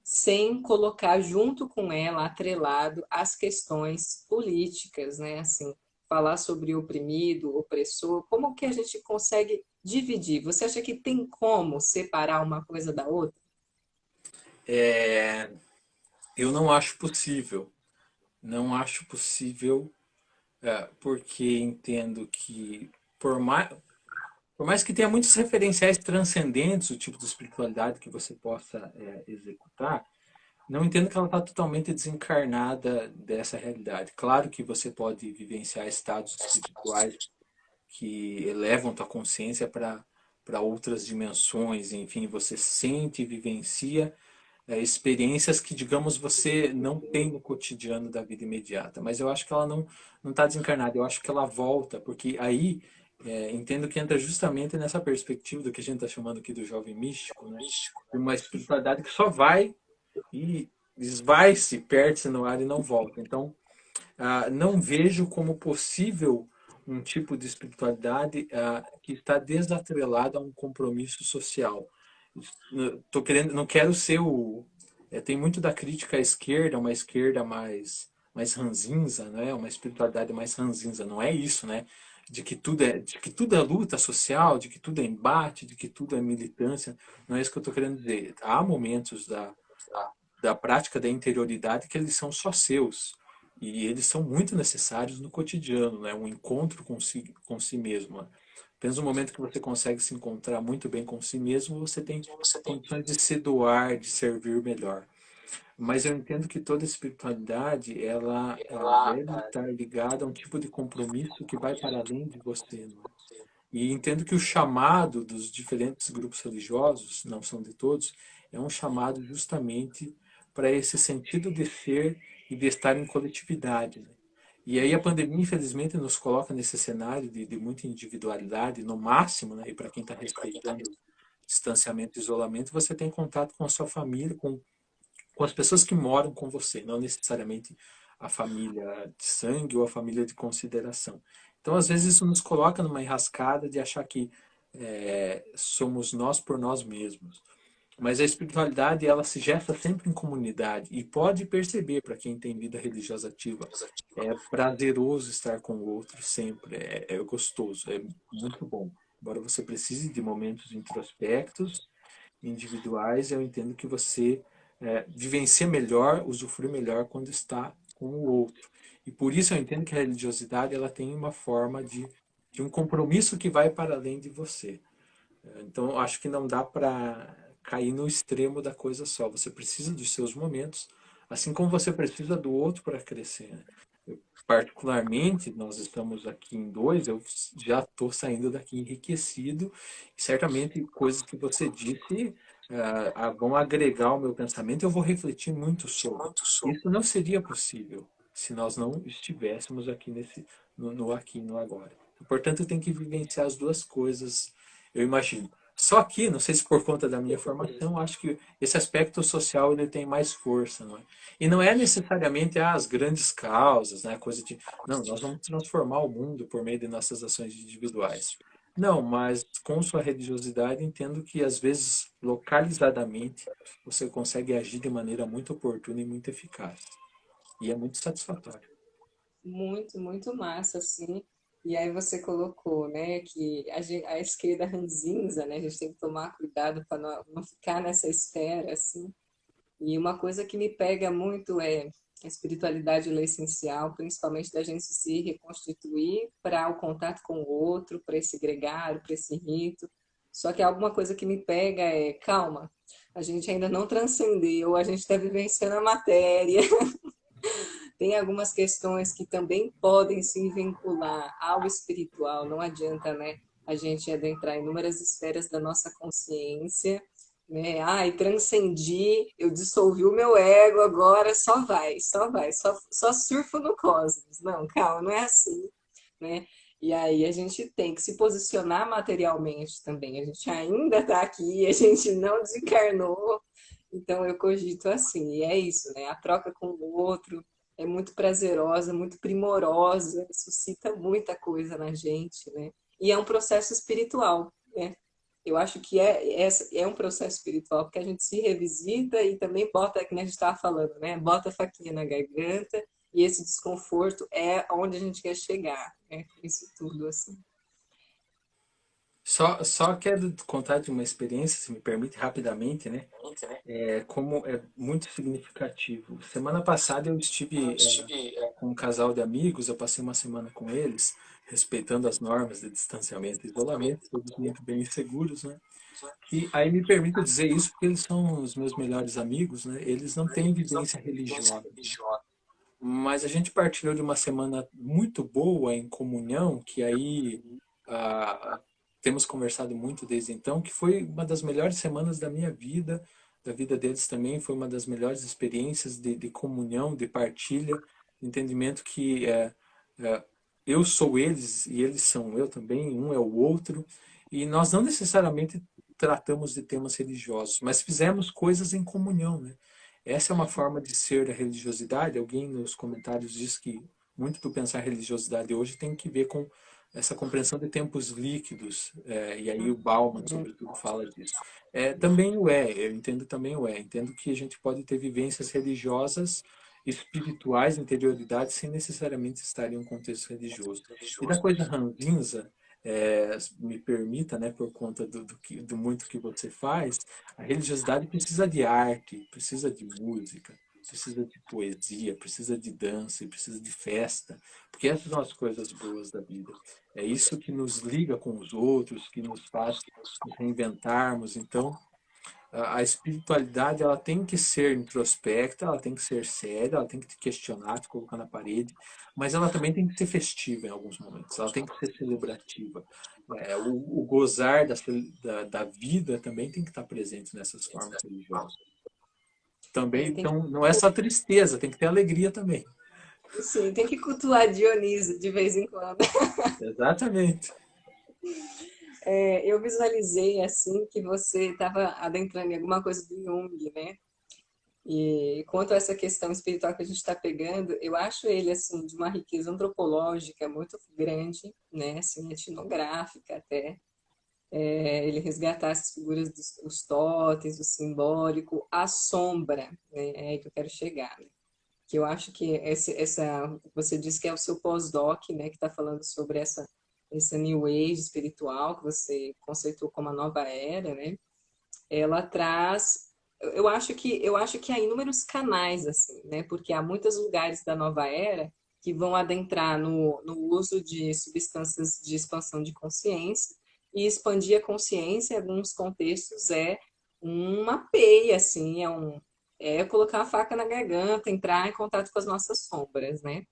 sem colocar junto com ela, atrelado, as questões políticas, né? Assim, falar sobre o oprimido, opressor, como que a gente consegue dividir? Você acha que tem como separar uma coisa da outra? É, eu não acho possível. Não acho possível, porque entendo que, por mais, por mais que tenha muitos referenciais transcendentes, o tipo de espiritualidade que você possa executar, não entendo que ela está totalmente desencarnada dessa realidade. Claro que você pode vivenciar estados espirituais que elevam tua consciência para outras dimensões, enfim, você sente e vivencia experiências que, digamos, você não tem no cotidiano da vida imediata. Mas eu acho que ela não está desencarnada, eu acho que ela volta, porque aí entendo que entra justamente nessa perspectiva do que a gente está chamando aqui do jovem místico, né? De uma espiritualidade que só vai e esvai-se, perde-se no ar e não volta. Então, não vejo como possível um tipo de espiritualidade que está desatrelada a um compromisso social. Tô querendo, não quero ser o. Tem muito da crítica à esquerda, uma esquerda mais ranzinza, né? Uma espiritualidade mais ranzinza. Não é isso, né? De que tudo é luta social, de que tudo é embate, de que tudo é militância. Não é isso que eu estou querendo dizer. Há momentos da prática da interioridade que eles são só seus. E eles são muito necessários no cotidiano, né? Um encontro com si mesmo. Né? Apenas no momento que você consegue se encontrar muito bem com si mesmo, você tem condições de se doar, de servir melhor. Mas eu entendo que toda espiritualidade, ela deve estar ligada a um tipo de compromisso que vai para além de você. Não é? E entendo que o chamado dos diferentes grupos religiosos, não são de todos, é um chamado justamente para esse sentido de ser e de estar em coletividade. Né? E aí a pandemia, infelizmente, nos coloca nesse cenário de muita individualidade, no máximo, né? E para quem está respeitando distanciamento e isolamento, você tem contato com a sua família, com as pessoas que moram com você, não necessariamente a família de sangue ou a família de consideração. Então, às vezes, isso nos coloca numa enrascada de achar que somos nós por nós mesmos. Mas a espiritualidade, ela se gesta sempre em comunidade e pode perceber, para quem tem vida religiosa ativa, é prazeroso estar com o outro sempre, é gostoso, é muito bom. Embora você precise de momentos introspectos, individuais, eu entendo que você vivencia melhor, usufrui melhor quando está com o outro. E por isso eu entendo que a religiosidade ela tem uma forma de um compromisso que vai para além de você. Então, eu acho que não dá para cair no extremo da coisa só. Você precisa dos seus momentos, assim como você precisa do outro para crescer. Né? Particularmente, nós estamos aqui em dois, eu já estou saindo daqui enriquecido, e certamente coisas que você disse vão agregar ao meu pensamento, eu vou refletir muito sobre. Isso não seria possível se nós não estivéssemos aqui no aqui e no agora. Portanto, tem que vivenciar as duas coisas, eu imagino. Só que, não sei se por conta da minha formação, acho que esse aspecto social ele tem mais força, não é? E não é necessariamente as grandes causas, né? Coisa de, não, nós vamos transformar o mundo por meio de nossas ações individuais. Não, mas com sua religiosidade, entendo que às vezes, localizadamente, você consegue agir de maneira muito oportuna e muito eficaz. E é muito satisfatório. Muito, muito massa, assim. E aí você colocou, né, que a esquerda ranzinza, né, a gente tem que tomar cuidado para não ficar nessa esfera, assim. E uma coisa que me pega muito é a espiritualidade ela é essencial, principalmente da gente se reconstituir para o contato com o outro, para esse gregário, para esse rito. Só que alguma coisa que me pega é, calma, a gente ainda não transcendeu, a gente está vivenciando a matéria. Tem algumas questões que também podem se vincular ao espiritual, não adianta, né? a gente adentrar inúmeras esferas da nossa consciência, né? Ai, transcendi, eu dissolvi o meu ego, agora só surfo no cosmos. Não, calma, não é assim, né? E aí a gente tem que se posicionar materialmente também. A gente ainda está aqui, a gente não desencarnou, então eu cogito assim. E é isso, né? A troca com o outro é muito prazerosa, muito primorosa, suscita muita coisa na gente, né? E é um processo espiritual, né? Eu acho que é um processo espiritual, porque a gente se revisita e também bota, que a gente estava falando, né? Bota a faquinha na garganta e esse desconforto é onde a gente quer chegar, né? Com isso tudo, assim. Só quero contar de uma experiência, se me permite, rapidamente, né? Como é muito significativo. Semana passada eu estive com um casal de amigos, eu passei uma semana com eles, respeitando as normas de distanciamento e isolamento, todos muito bem seguros, né? E aí me permito dizer isso porque eles são os meus melhores amigos, né? Eles não têm vivência religiosa, né? Mas a gente partilhou de uma semana muito boa em comunhão, que aí ah, temos conversado muito desde então, que foi uma das melhores semanas da minha vida, da vida deles também, foi uma das melhores experiências de comunhão, de partilha, entendimento que é, eu sou eles e eles são eu também, um é o outro, e nós não necessariamente tratamos de temas religiosos, mas fizemos coisas em comunhão, né? Essa é uma forma de ser da religiosidade. Alguém nos comentários disse que muito do pensar religiosidade hoje tem que ver com essa compreensão de tempos líquidos, e aí o Bauman, sobretudo, fala disso. Também o é, eu entendo também o é. Entendo que a gente pode ter vivências religiosas, espirituais, interioridade, sem necessariamente estar em um contexto religioso. E da coisa ranzinza, me permita, né, por conta do muito que você faz, a religiosidade precisa de arte, precisa de música, precisa de poesia, precisa de dança e precisa de festa, porque essas são as coisas boas da vida. É isso que nos liga com os outros, que nos faz nos reinventarmos. Então, a espiritualidade ela tem que ser introspecta, ela tem que ser séria, ela tem que te questionar, te colocar na parede, mas ela também tem que ser festiva em alguns momentos, ela tem que ser celebrativa. O gozar da vida também tem que estar presente nessas formas religiosas. Também, Tem que, então, não é só tristeza, tem que ter alegria também. sim, tem que cultuar Dionísio de vez em quando. Exatamente. Eu visualizei, assim, que você estava adentrando em alguma coisa do Jung, né? E quanto a essa questão espiritual que a gente está pegando, eu acho ele assim de uma riqueza antropológica muito grande, né, assim, etnográfica até. Ele resgatar essas figuras dos os totens, o simbólico, a sombra, né, é aí que eu quero chegar, né? Que eu acho que você disse que é o seu pós-doc, né, que está falando sobre essa New Age espiritual que você conceitou como a nova era, né? Ela traz, eu acho que há inúmeros canais assim, né? Porque há muitos lugares da nova era que vão adentrar no uso de substâncias de expansão de consciência e expandir a consciência em alguns contextos é uma peia assim, é colocar a faca na garganta, entrar em contato com as nossas sombras, né?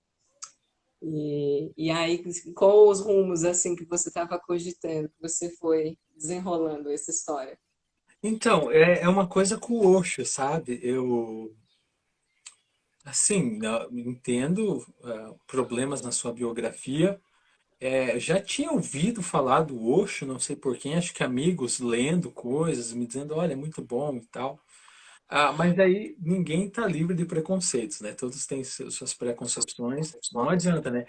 E aí, qual os rumos assim que você estava cogitando, que você foi desenrolando essa história? Então, é uma coisa com o Osho, sabe? Assim, entendo problemas na sua biografia. Já tinha ouvido falar do Osho, não sei por quem, acho que amigos lendo coisas, me dizendo, olha, é muito bom e tal. Mas aí ninguém está livre de preconceitos, né? Todos têm suas preconcepções. Não adianta, né?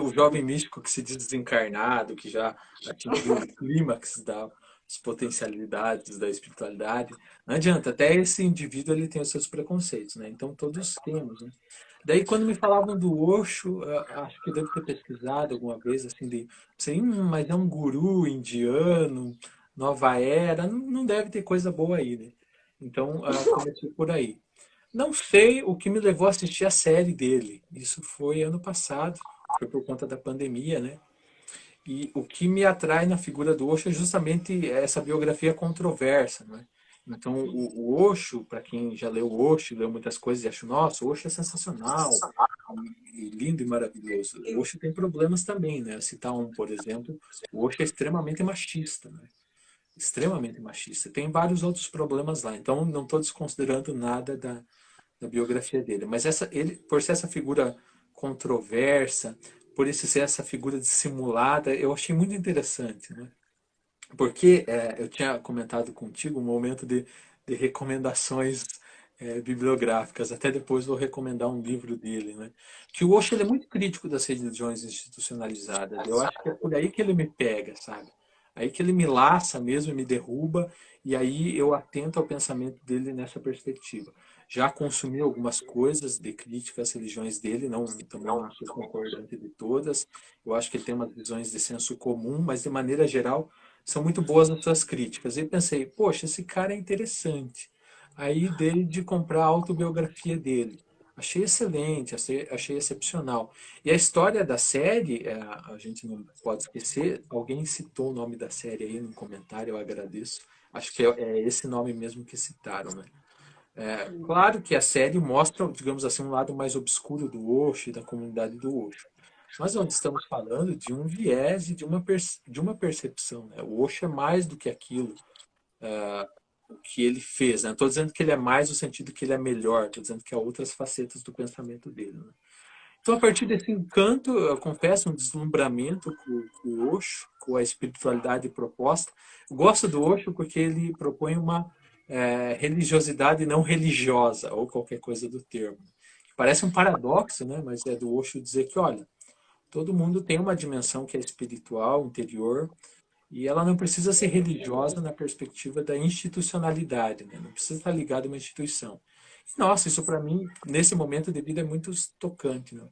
O jovem místico que se diz desencarnado, que já atingiu o clímax das potencialidades da espiritualidade, não adianta. Até esse indivíduo ele tem os seus preconceitos, né? Então todos temos, né? Daí quando me falavam do Osho, acho que eu devo ter pesquisado alguma vez, assim, sei, mas é um guru indiano, nova era, não deve ter coisa boa aí, né? Então, comecei por aí. Não sei o que me levou a assistir a série dele. Isso foi ano passado, foi por conta da pandemia, né? E o que me atrai na figura do Osho é justamente essa biografia controversa, né? Então, o Osho, para quem já leu o Osho, leu muitas coisas e acha, nossa, o Osho é sensacional, e lindo e maravilhoso. O Osho tem problemas também, né? Citar um, por exemplo, o Osho é extremamente machista, né? Extremamente machista. Tem vários outros problemas lá, então não estou desconsiderando nada da biografia dele. Mas ele, por ser essa figura controversa, por esse ser essa figura dissimulada, eu achei muito interessante, né? Porque eu tinha comentado contigo um momento de recomendações bibliográficas. Até depois vou recomendar um livro dele, né? Que o Osho ele é muito crítico das religiões institucionalizadas. Eu acho que é por aí que ele me pega, sabe? Aí que ele me laça mesmo, me derruba, e aí eu atento ao pensamento dele nessa perspectiva. Já consumi algumas coisas de crítica às religiões dele, também não sou concordante de todas. Eu acho que ele tem umas visões de senso comum, mas de maneira geral são muito boas as suas críticas. E pensei, poxa, esse cara é interessante. Aí dei de comprar a autobiografia dele. Achei excelente, achei excepcional. E a história da série, a gente não pode esquecer, alguém citou o nome da série aí no comentário, eu agradeço. Acho que é esse nome mesmo que citaram, né? Claro que a série mostra, digamos assim, um lado mais obscuro do Osho e da comunidade do Osho. Mas nós estamos falando de um viés e de uma percepção. Né? O Osho é mais do que aquilo o que ele fez. Né? Não estou dizendo que ele é mais no sentido que ele é melhor, estou dizendo que há outras facetas do pensamento dele. Né? Então, a partir desse encanto, eu confesso, um deslumbramento com o Osho, com a espiritualidade proposta. Eu gosto do Osho porque ele propõe uma religiosidade não religiosa, ou qualquer coisa do termo. Parece um paradoxo, né? Mas é do Osho dizer que, olha, todo mundo tem uma dimensão que é espiritual, interior, e ela não precisa ser religiosa na perspectiva da institucionalidade, né? Não precisa estar ligada a uma instituição. Nossa, isso para mim, nesse momento de vida, é muito tocante. Né?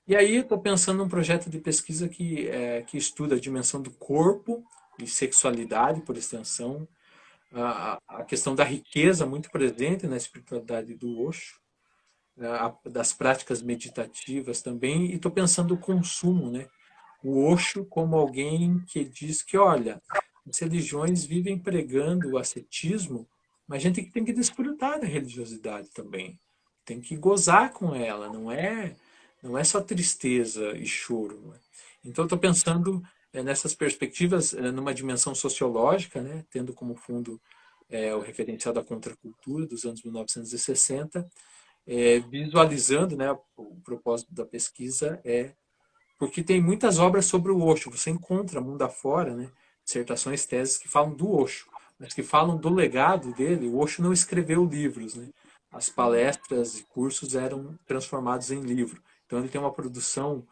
E aí eu estou pensando num projeto de pesquisa que estuda a dimensão do corpo e sexualidade, por extensão, a questão da riqueza muito presente na espiritualidade do Osho, das práticas meditativas também, e estou pensando o consumo, né? O Osho como alguém que diz que, olha, as religiões vivem pregando o ascetismo, mas a gente tem que desfrutar da religiosidade também. Tem que gozar com ela, não é só tristeza e choro. Né? Então, estou pensando nessas perspectivas, numa dimensão sociológica, né, tendo como fundo o referencial da contracultura dos anos 1960, visualizando, né, o propósito da pesquisa porque tem muitas obras sobre o Osho. Você encontra mundo afora, né, dissertações, teses que falam do Osho, mas que falam do legado dele. O Osho não escreveu livros, né? As palestras e cursos eram transformados em livro. Então ele tem uma produção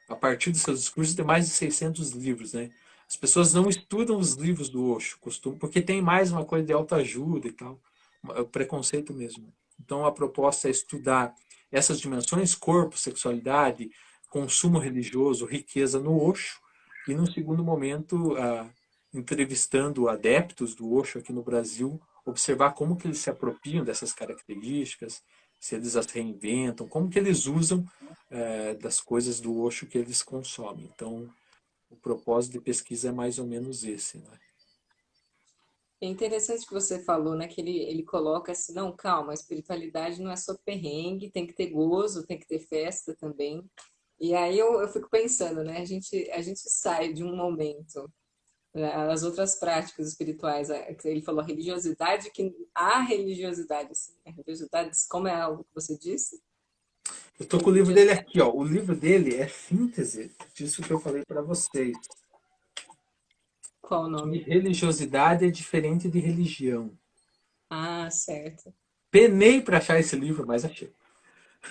a partir dos seus discursos de mais de 600 livros, né? As pessoas não estudam os livros do Osho, porque tem mais uma coisa de autoajuda e tal, é o preconceito mesmo. Então a proposta é estudar essas dimensões, corpo, sexualidade, consumo religioso, riqueza no Osho, e num segundo momento, entrevistando adeptos do Osho aqui no Brasil, observar como que eles se apropriam dessas características, se eles as reinventam, como que eles usam das coisas do Osho que eles consomem. Então, o propósito de pesquisa é mais ou menos esse. Né? É interessante que você falou, né, que ele coloca assim, não, calma, a espiritualidade não é só perrengue, tem que ter gozo, tem que ter festa também. E aí eu fico pensando, né, a gente sai de um momento, né, as outras práticas espirituais, que ele falou a religiosidade, que a religiosidade, assim, a religiosidade, como é algo que você disse? Eu estou com o livro dele aqui, ó. O livro dele é síntese disso que eu falei para vocês. Qual o Que nome? religiosidade é diferente de religião. Ah, certo. Penei para achar esse livro, mas achei.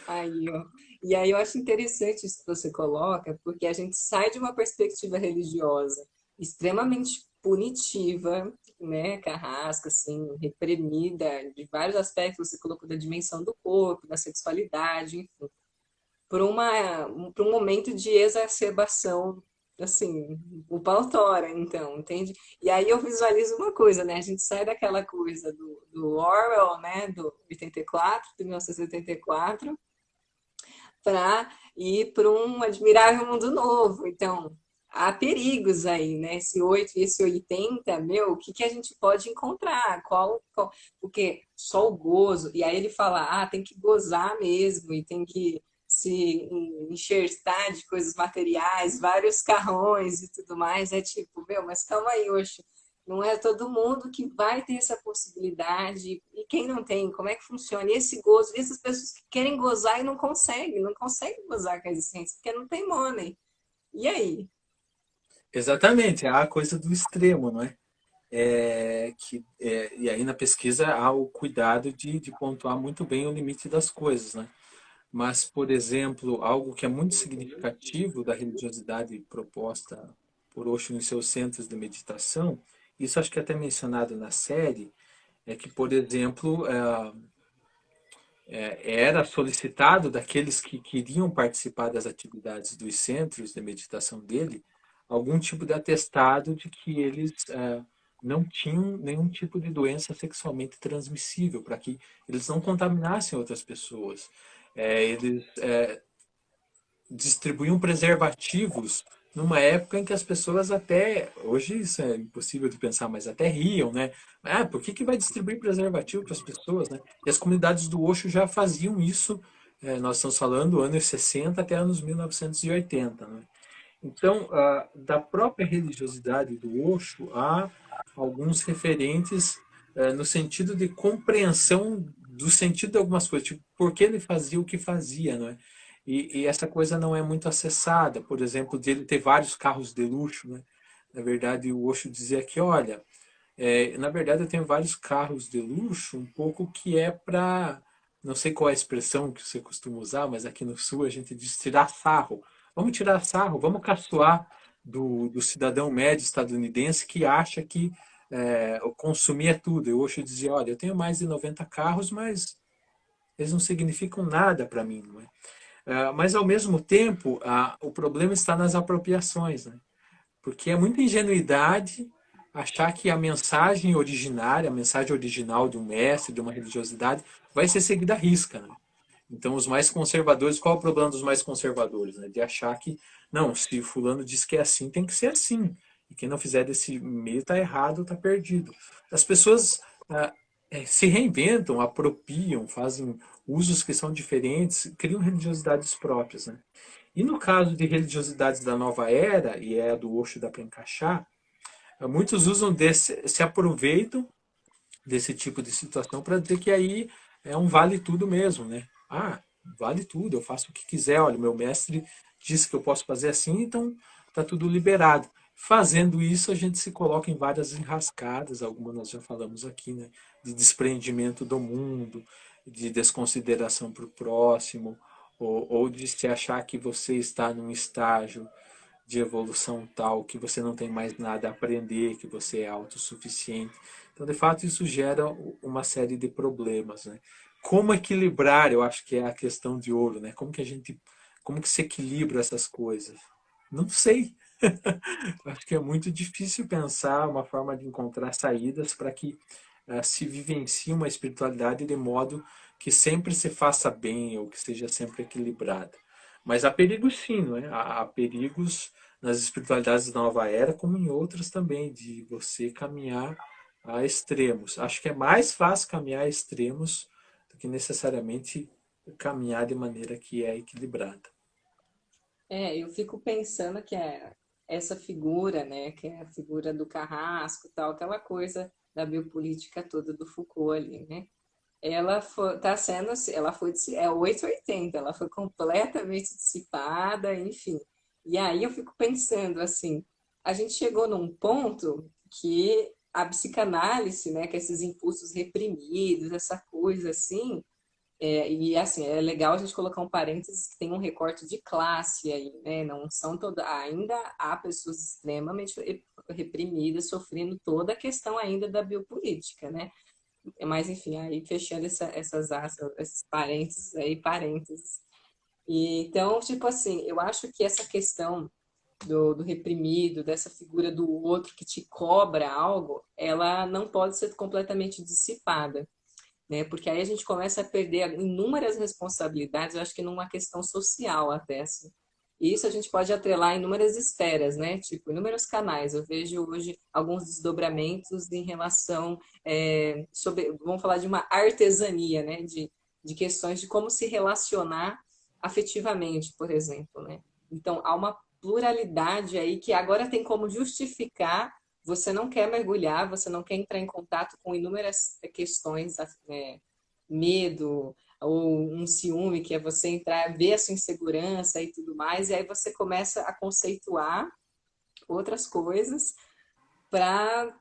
Aí, ó. E aí eu acho interessante isso que você coloca, porque a gente sai de uma perspectiva religiosa extremamente punitiva, né, carrasca, assim, reprimida, de vários aspectos, você colocou da dimensão do corpo, da sexualidade, enfim, para um momento de exacerbação, assim, o pau tora, então, entende? E aí eu visualizo uma coisa, né, a gente sai daquela coisa do Orwell, né, do 84, de 1984, para ir para um admirável mundo novo. Então, há perigos aí, né? Esse 8 e esse 80, meu, o que que a gente pode encontrar? Porque só o gozo, e aí ele fala, tem que gozar mesmo, e tem que se enxertar de coisas materiais, vários carrões e tudo mais, é tipo, meu, mas calma aí, Oxo, não é todo mundo que vai ter essa possibilidade, e quem não tem, como é que funciona? E esse gozo, e essas pessoas que querem gozar e não conseguem gozar com a existência, porque não tem money. E aí? Exatamente, é a coisa do extremo, não é? E aí na pesquisa há o cuidado de pontuar muito bem o limite das coisas, né? Mas, por exemplo, algo que é muito significativo da religiosidade proposta por Osho nos seus centros de meditação, isso acho que é até mencionado na série, é que, por exemplo, era solicitado daqueles que queriam participar das atividades dos centros de meditação dele algum tipo de atestado de que eles não tinham nenhum tipo de doença sexualmente transmissível, para que eles não contaminassem outras pessoas. Eles distribuíam preservativos numa época em que as pessoas até, hoje isso é impossível de pensar, mas até riam, né? Por que que vai distribuir preservativo para as pessoas, né? E as comunidades do Osho já faziam isso, nós estamos falando anos 60 até anos 1980, né? Então, da própria religiosidade do Osho, há alguns referentes no sentido de compreensão do sentido de algumas coisas, tipo, por que ele fazia o que fazia, não é? E essa coisa não é muito acessada, por exemplo, de ele ter vários carros de luxo, né? Na verdade, o Osho dizia que, olha, na verdade eu tenho vários carros de luxo, um pouco que é para, não sei qual é a expressão que você costuma usar, mas aqui no Sul a gente diz tirar sarro. Vamos tirar sarro, vamos caçoar do cidadão médio estadunidense que acha que o consumir é tudo. Eu hoje dizia, olha, eu tenho mais de 90 carros, mas eles não significam nada para mim, não é? Mas ao mesmo tempo, o problema está nas apropriações, né? Porque é muita ingenuidade achar que a mensagem originária, a mensagem original de um mestre, de uma religiosidade, vai ser seguida à risca, né? Então, os mais conservadores, qual é o problema dos mais conservadores? Né? De achar que, não, se fulano diz que é assim, tem que ser assim. E quem não fizer desse meio está errado, está perdido. As pessoas se reinventam, apropriam, fazem usos que são diferentes, criam religiosidades próprias. Né? E no caso de religiosidades da nova era, e é a do Osho dá para encaixar, muitos usam se aproveitam desse tipo de situação para dizer que aí é um vale tudo mesmo, né? Vale tudo, eu faço o que quiser, olha, meu mestre disse que eu posso fazer assim, então tá tudo liberado. Fazendo isso, a gente se coloca em várias enrascadas, algumas nós já falamos aqui, né? De desprendimento do mundo, de desconsideração para o próximo, ou de se achar que você está num estágio de evolução tal que você não tem mais nada a aprender, que você é autossuficiente. Então, de fato, isso gera uma série de problemas, né? Como equilibrar, eu acho que é a questão de ouro, né? Como que se equilibra essas coisas? Não sei. Acho que é muito difícil pensar uma forma de encontrar saídas para que se vivencie uma espiritualidade de modo que sempre se faça bem ou que seja sempre equilibrada. Mas há perigos sim, não é? Há perigos nas espiritualidades da nova era, como em outras também, de você caminhar a extremos. Acho que é mais fácil caminhar a extremos do que necessariamente caminhar de maneira que é equilibrada. Eu fico pensando que essa figura, né, que é a figura do carrasco, tal, aquela coisa da biopolítica toda do Foucault ali, né? Ela foi, tá sendo, ela foi, é 880, ela foi completamente dissipada, enfim. E aí eu fico pensando assim, a gente chegou num ponto que a psicanálise, né, que esses impulsos reprimidos, essa coisa assim, e assim, é legal a gente colocar um parênteses que tem um recorte de classe aí, né? Não são toda, ainda há pessoas extremamente reprimidas, sofrendo toda a questão ainda da biopolítica, né? Mas enfim, aí fechando essas aspas, esses parênteses. E, então, tipo assim, eu acho que essa questão do reprimido, dessa figura do outro que te cobra algo, ela não pode ser completamente dissipada, né? Porque aí a gente começa a perder inúmeras responsabilidades, eu acho que numa questão social até, assim. E isso a gente pode atrelar em inúmeras esferas, né? Tipo, inúmeros canais. Eu vejo hoje alguns desdobramentos em relação sobre, vamos falar de uma artesania, né? De questões de como se relacionar afetivamente, por exemplo, né? Então, há uma pluralidade aí que agora tem como justificar você não quer mergulhar, você não quer entrar em contato com inúmeras questões, medo, ou um ciúme, que é você entrar, ver a sua insegurança e tudo mais, e aí você começa a conceituar outras coisas para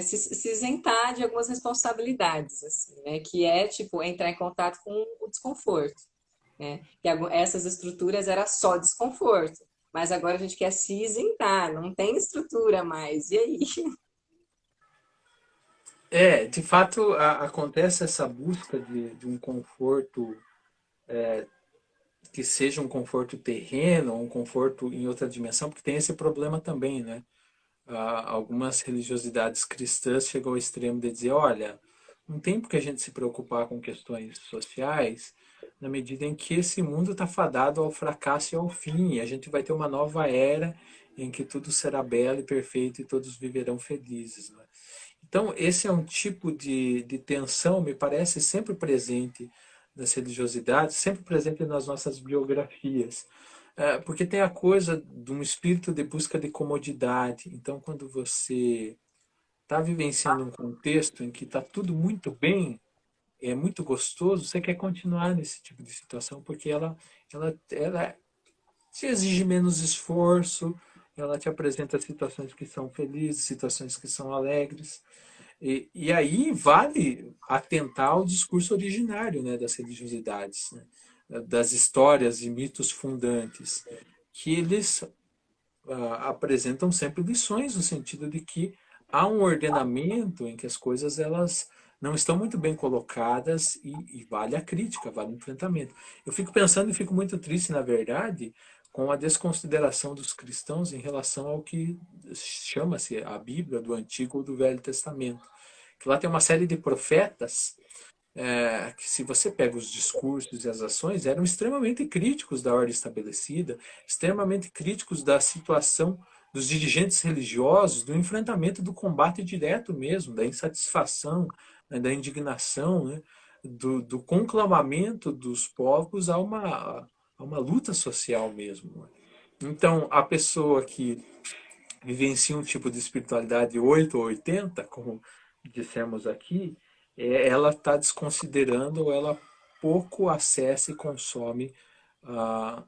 se isentar de algumas responsabilidades, assim, né? Que é, tipo, entrar em contato com o desconforto, né? Que essas estruturas era só desconforto, mas agora a gente quer se isentar, não tem estrutura mais, e aí? De fato, acontece essa busca de um conforto que seja um conforto terreno, um conforto em outra dimensão, porque tem esse problema também, né? Algumas religiosidades cristãs chegam ao extremo de dizer, olha, não tem por que a gente se preocupar com questões sociais, na medida em que esse mundo está fadado ao fracasso e ao fim, e a gente vai ter uma nova era em que tudo será belo e perfeito e todos viverão felizes, né? Então, esse é um tipo de tensão, me parece, sempre presente nas religiosidades, sempre presente nas nossas biografias. Porque tem a coisa de um espírito de busca de comodidade. Então, quando você está vivenciando um contexto em que está tudo muito bem, é muito gostoso, você quer continuar nesse tipo de situação, porque ela te exige menos esforço, ela te apresenta situações que são felizes, situações que são alegres. E aí vale atentar ao discurso originário, né, das religiosidades, né, das histórias e mitos fundantes, que eles apresentam sempre lições no sentido de que há um ordenamento em que as coisas elas não estão muito bem colocadas e vale a crítica, vale o enfrentamento. Eu fico pensando e fico muito triste, na verdade, com a desconsideração dos cristãos em relação ao que chama-se a Bíblia do Antigo ou do Velho Testamento. Que lá tem uma série de profetas que se você pega os discursos e as ações, eram extremamente críticos da ordem estabelecida, extremamente críticos da situação dos dirigentes religiosos, do enfrentamento do combate direto mesmo, da insatisfação, né, da indignação, né, do conclamamento dos povos a uma luta social mesmo. Né. Então, a pessoa que vivencia um tipo de espiritualidade 8 ou 80, como dissemos aqui, ela está desconsiderando ou ela pouco acessa e consome ah,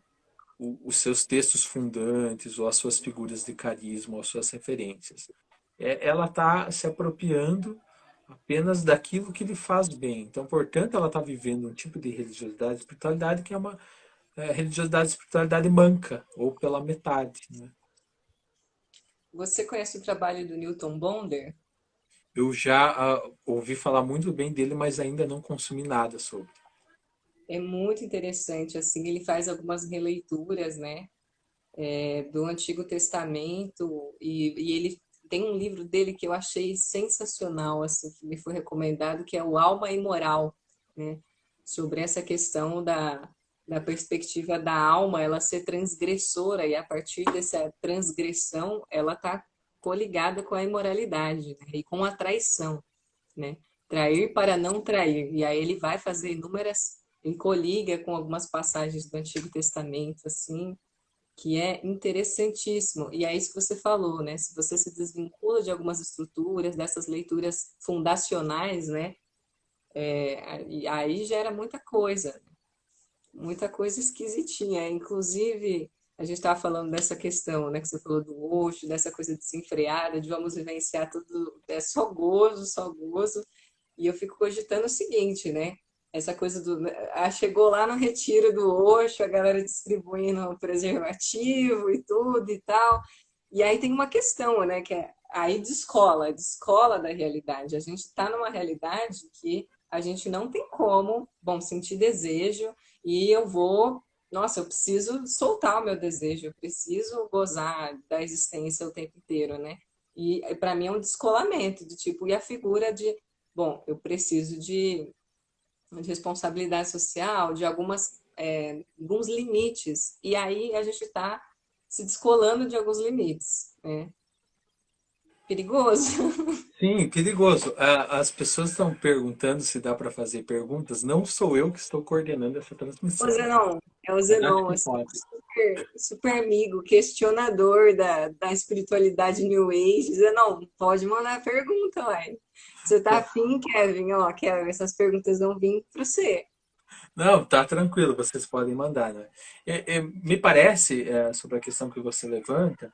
os seus textos fundantes ou as suas figuras de carisma ou as suas referências. Ela está se apropriando apenas daquilo que lhe faz bem. Então, portanto, ela está vivendo um tipo de religiosidade, espiritualidade que é uma religiosidade, espiritualidade manca ou pela metade. Né? Você conhece o trabalho do Newton Bonder? Eu já ouvi falar muito bem dele, mas ainda não consumi nada sobre. É muito interessante, assim, ele faz algumas releituras, né, do Antigo Testamento e ele tem um livro dele que eu achei sensacional, assim, que me foi recomendado, que é o Alma e Moral, né, sobre essa questão da perspectiva da alma, ela ser transgressora e a partir dessa transgressão, ela está coligada com a imoralidade, né, e com a traição, né? Trair para não trair. E aí ele vai fazer inúmeras, ele coliga com algumas passagens do Antigo Testamento, assim, que é interessantíssimo. E é isso que você falou, né? Se você se desvincula de algumas estruturas, dessas leituras fundacionais, né? E aí gera muita coisa esquisitinha. Inclusive, a gente estava falando dessa questão, né? Que você falou do Osho, dessa coisa desenfreada, de vamos vivenciar tudo, é só gozo. E eu fico cogitando o seguinte, né? Essa coisa do. Chegou lá no retiro do Osho, a galera distribuindo preservativo e tudo e tal. E aí tem uma questão, né? Que é aí descola da realidade. A gente está numa realidade que a gente não tem como, bom, sentir desejo e eu vou. Nossa, eu preciso soltar o meu desejo, eu preciso gozar da existência o tempo inteiro, né? E para mim é um descolamento de tipo, e a figura de bom, eu preciso de responsabilidade social, de algumas alguns limites, e aí a gente está se descolando de alguns limites, né? Perigoso. Sim, perigoso. As pessoas estão perguntando se dá para fazer perguntas. Não sou eu que estou coordenando essa O transmissão, Zenon, é o mas acho Zenon, que assim, pode. super, super amigo, questionador da espiritualidade New Age. Zenon, pode mandar pergunta, ué. Você tá afim, Kevin? Ó, Kevin, essas perguntas vão vir para você. Não, tá tranquilo, vocês podem mandar, né? Me parece, sobre a questão que você levanta,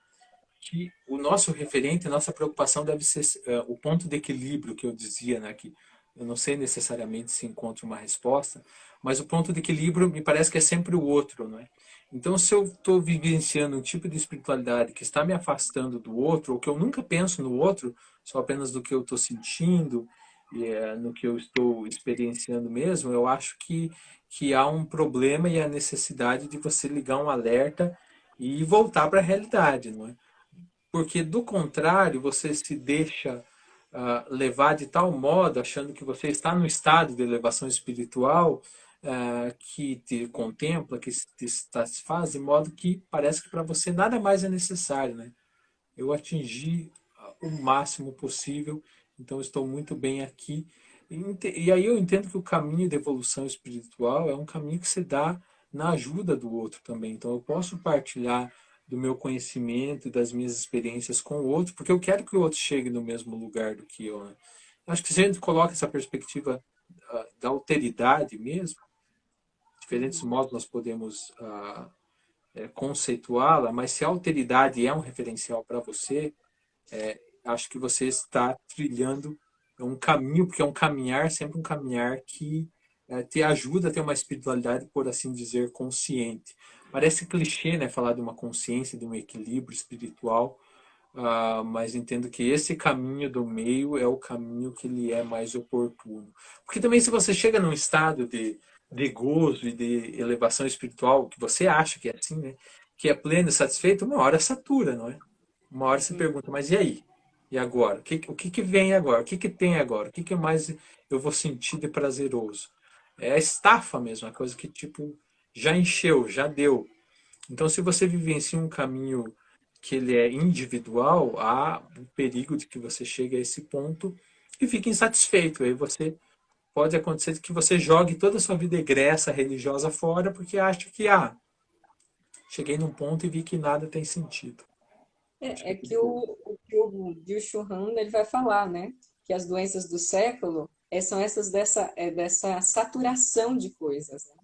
que o nosso referente, a nossa preocupação deve ser o ponto de equilíbrio que eu dizia, né? Que eu não sei necessariamente se encontra uma resposta, mas o ponto de equilíbrio me parece que é sempre o outro, não é? Então, se eu estou vivenciando um tipo de espiritualidade que está me afastando do outro, ou que eu nunca penso no outro, só apenas do que eu estou sentindo e no que eu estou experienciando mesmo, eu acho que há um problema e a necessidade de você ligar um alerta e voltar para a realidade, não é? Porque, do contrário, você se deixa levar de tal modo, achando que você está no estado de elevação espiritual, que te contempla, que te satisfaz, de modo que parece que para você nada mais é necessário, né? Eu atingi o máximo possível, então estou muito bem aqui. E aí eu entendo que o caminho de evolução espiritual é um caminho que se dá na ajuda do outro também. Então eu posso partilhar do meu conhecimento e das minhas experiências com o outro, porque eu quero que o outro chegue no mesmo lugar do que eu, né? Acho que se a gente coloca essa perspectiva da alteridade mesmo, diferentes modos nós podemos conceituá-la, mas se a alteridade é um referencial para você, acho que você está trilhando um caminho, porque é um caminhar, sempre um caminhar que te ajuda a ter uma espiritualidade, por assim dizer, consciente. Parece clichê, né, falar de uma consciência, de um equilíbrio espiritual, mas entendo que esse caminho do meio é o caminho que lhe é mais oportuno. Porque também se você chega num estado de gozo e de elevação espiritual, que você acha que é assim, né, que é pleno e satisfeito, uma hora satura, não é? Uma hora se pergunta, mas e aí? E agora? O que vem agora? O que tem agora? O que mais eu vou sentir de prazeroso? É a estafa mesmo, a coisa que tipo já encheu, já deu. Então, se você vivencia um caminho que ele é individual, há o perigo de que você chegue a esse ponto e fique insatisfeito. Aí você pode acontecer que você jogue toda a sua vida egressa religiosa fora porque acha que cheguei num ponto e vi que nada tem sentido. Acho que É é que perigoso. o que o Bill Churran, ele vai falar, né? Que as doenças do século são essas dessa saturação de coisas, né?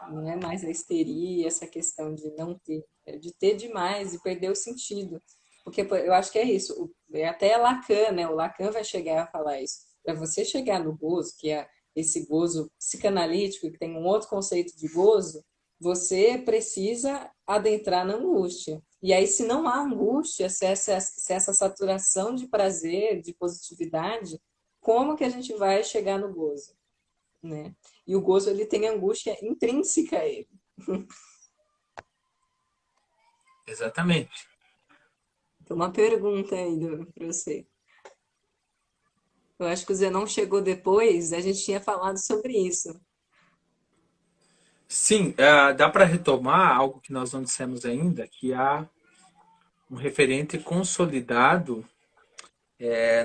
Não é mais a histeria, essa questão de não ter, é de ter demais e perder o sentido. Porque pô, eu acho que é isso. Até Lacan, né? O Lacan vai chegar a falar isso. Para você chegar no gozo, que é esse gozo psicanalítico, que tem um outro conceito de gozo, você precisa adentrar na angústia. E aí, se não há angústia, se essa saturação de prazer, de positividade, como que a gente vai chegar no gozo, né? E o gozo, ele tem angústia intrínseca a ele. Exatamente. Tem uma pergunta aí para você. Eu acho que o Zenon chegou depois, a gente tinha falado sobre isso. Sim, dá para retomar algo que nós não dissemos ainda, que há um referente consolidado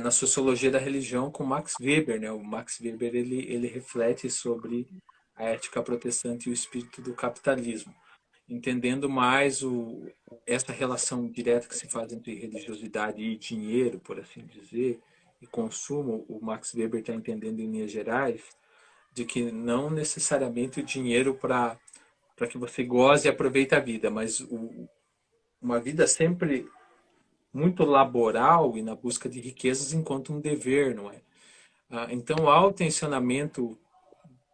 na sociologia da religião com Max Weber, né? O Max Weber ele reflete sobre a ética protestante e o espírito do capitalismo, entendendo mais essa relação direta que se faz entre religiosidade e dinheiro, por assim dizer, e consumo. O Max Weber está entendendo em linhas gerais de que não necessariamente o dinheiro para que você goze e aproveite a vida, mas uma vida sempre muito laboral e na busca de riquezas enquanto um dever, não é? Então, há o tensionamento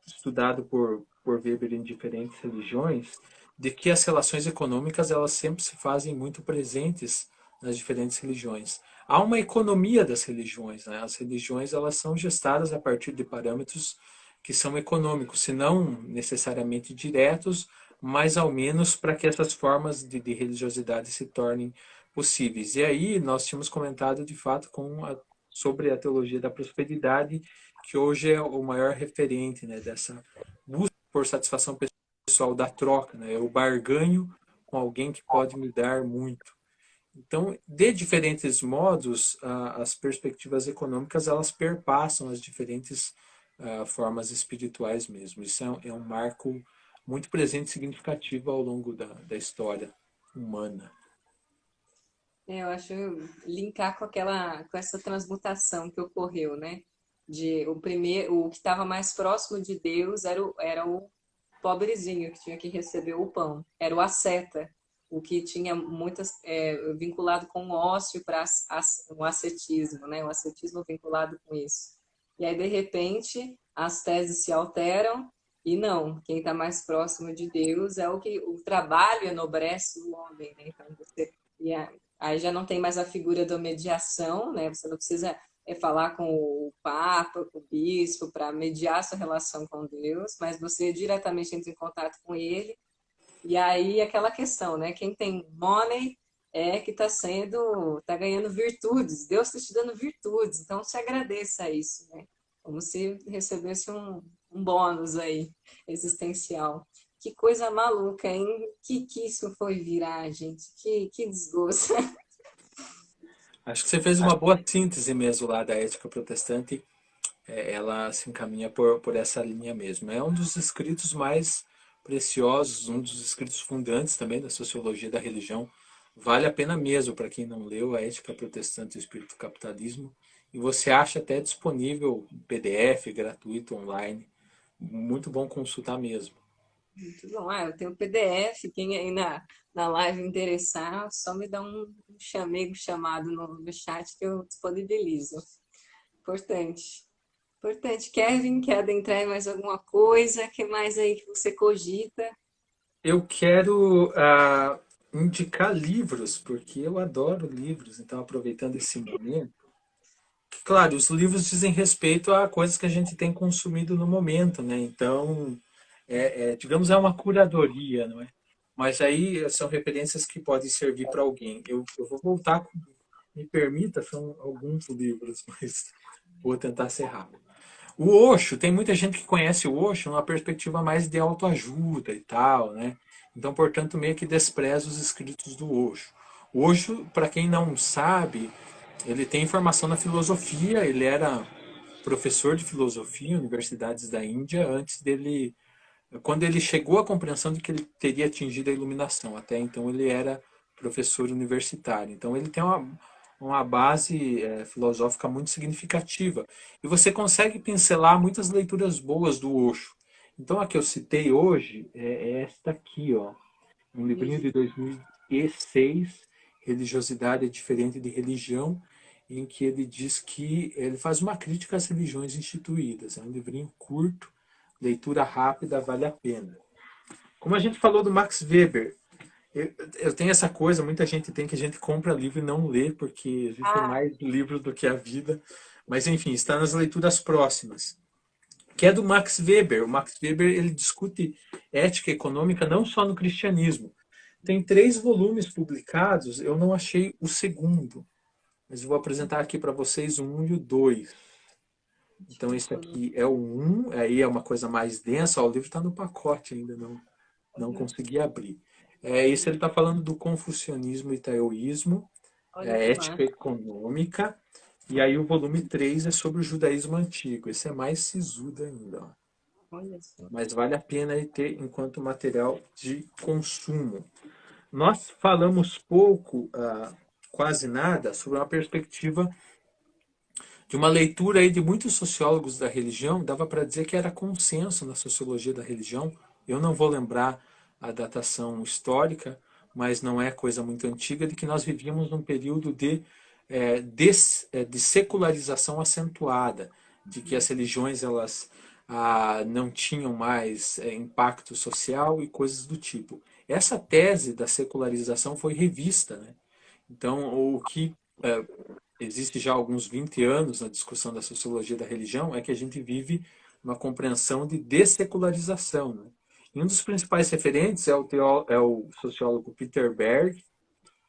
estudado por Weber em diferentes religiões de que as relações econômicas elas sempre se fazem muito presentes nas diferentes religiões. Há uma economia das religiões, né? As religiões elas são gestadas a partir de parâmetros que são econômicos, se não necessariamente diretos, mas ao menos para que essas formas de religiosidade se tornem possíveis. E aí nós tínhamos comentado de fato sobre a teologia da prosperidade, que hoje é o maior referente, né, dessa busca por satisfação pessoal. pessoal da troca, né? Eu barganho com alguém que pode me dar muito. Então, de diferentes modos, as perspectivas econômicas elas perpassam as diferentes formas espirituais mesmo. Isso é um marco muito presente e significativo ao longo da história humana. Eu acho linkar com essa transmutação que ocorreu, né? De o primeiro, o que estava mais próximo de Deus era o pobrezinho que tinha que receber o pão, era o asceta, o que tinha muitas vinculado com o ócio para o ascetismo, né? O ascetismo vinculado com isso. E aí de repente as teses se alteram e não, quem está mais próximo de Deus é o trabalho enobrece o homem, né? Então você e aí já não tem mais a figura da mediação, né? Você não precisa falar com o Papa, com o Bispo, para mediar a sua relação com Deus, mas você diretamente entra em contato com ele. E aí aquela questão, né? Quem tem money é que está ganhando virtudes. Deus está te dando virtudes, então se agradeça a isso, né? Como se recebesse um bônus aí existencial. Que coisa maluca, hein? Que isso foi virar, gente? Que desgosto. Acho que você fez uma boa síntese mesmo lá da ética protestante. Ela se encaminha por essa linha mesmo. É um dos escritos mais preciosos, um dos escritos fundantes também da sociologia da religião. Vale a pena mesmo para quem não leu a Ética Protestante e o Espírito do Capitalismo. E você acha até disponível PDF, gratuito, online. Muito bom consultar mesmo. Muito bom. Eu tenho PDF. Quem aí na live interessar, só me dá um chamego chamado no chat que eu disponibilizo. Importante. Importante. Kevin, quer adentrar em mais alguma coisa? O que mais aí que você cogita? Eu quero indicar livros, porque eu adoro livros, então aproveitando esse momento. Claro, os livros dizem respeito a coisas que a gente tem consumido no momento, né? Então, digamos, é uma curadoria, não é? Mas aí são referências que podem servir para alguém. Eu vou voltar, me permita, são alguns livros, mas vou tentar ser rápido. O Osho, tem muita gente que conhece o Osho numa perspectiva mais de autoajuda e tal, né? Então, portanto, meio que despreza os escritos do Osho. O Osho, para quem não sabe, ele tem formação na filosofia, ele era professor de filosofia em universidades da Índia antes dele, quando ele chegou à compreensão de que ele teria atingido a iluminação. Até então ele era professor universitário. Então ele tem uma base filosófica muito significativa. E você consegue pincelar muitas leituras boas do Osho. Então a que eu citei hoje é esta aqui, ó, um livrinho de 2006, Religiosidade é Diferente de Religião, em que ele diz que ele faz uma crítica às religiões instituídas. É um livrinho curto, leitura rápida, vale a pena. Como a gente falou do Max Weber, eu tenho essa coisa, muita gente tem que a gente compra livro e não lê, porque existem Ah, mais livros do que a vida. Mas enfim, está nas leituras próximas. Que é do Max Weber. O Max Weber ele discute ética econômica não só no cristianismo. Tem 3 volumes publicados, eu não achei o segundo, mas eu vou apresentar aqui para vocês o 1 e o 2. Então esse aqui é o 1, aí é uma coisa mais densa, ó, o livro está no pacote ainda, não consegui abrir. Isso ele está falando do confucionismo e taoísmo, olha que ética massa. econômica, e aí o volume 3 é sobre o judaísmo antigo. Esse é mais sisudo ainda, ó. Olha só. Mas vale a pena ele ter enquanto material de consumo. Nós falamos pouco, quase nada, sobre uma perspectiva de uma leitura aí de muitos sociólogos da religião, dava para dizer que era consenso na sociologia da religião. Eu não vou lembrar a datação histórica, mas não é coisa muito antiga, de que nós vivíamos num período de secularização acentuada, de que as religiões elas não tinham mais impacto social e coisas do tipo. Essa tese da secularização foi revista, né? Então, o que existe já há alguns 20 anos na discussão da sociologia da religião é que a gente vive uma compreensão de dessecularização. Né? E um dos principais referentes é o sociólogo Peter Berg.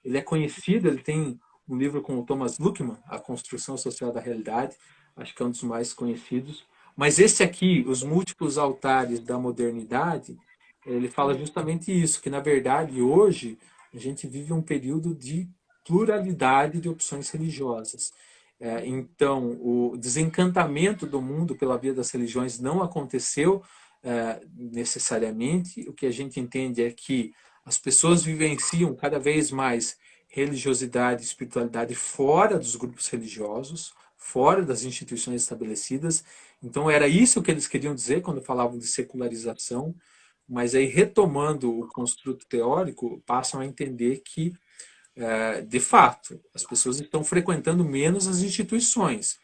Ele é conhecido, ele tem um livro com o Thomas Luckmann, A Construção Social da Realidade, acho que é um dos mais conhecidos. Mas esse aqui, Os Múltiplos Altares da Modernidade, ele fala justamente isso, que na verdade hoje a gente vive um período de pluralidade de opções religiosas. Então, o desencantamento do mundo pela via das religiões não aconteceu necessariamente. O que a gente entende é que as pessoas vivenciam cada vez mais religiosidade e espiritualidade fora dos grupos religiosos, fora das instituições estabelecidas. Então, era isso que eles queriam dizer quando falavam de secularização, mas aí, retomando o construto teórico, passam a entender que, de fato, as pessoas estão frequentando menos as instituições,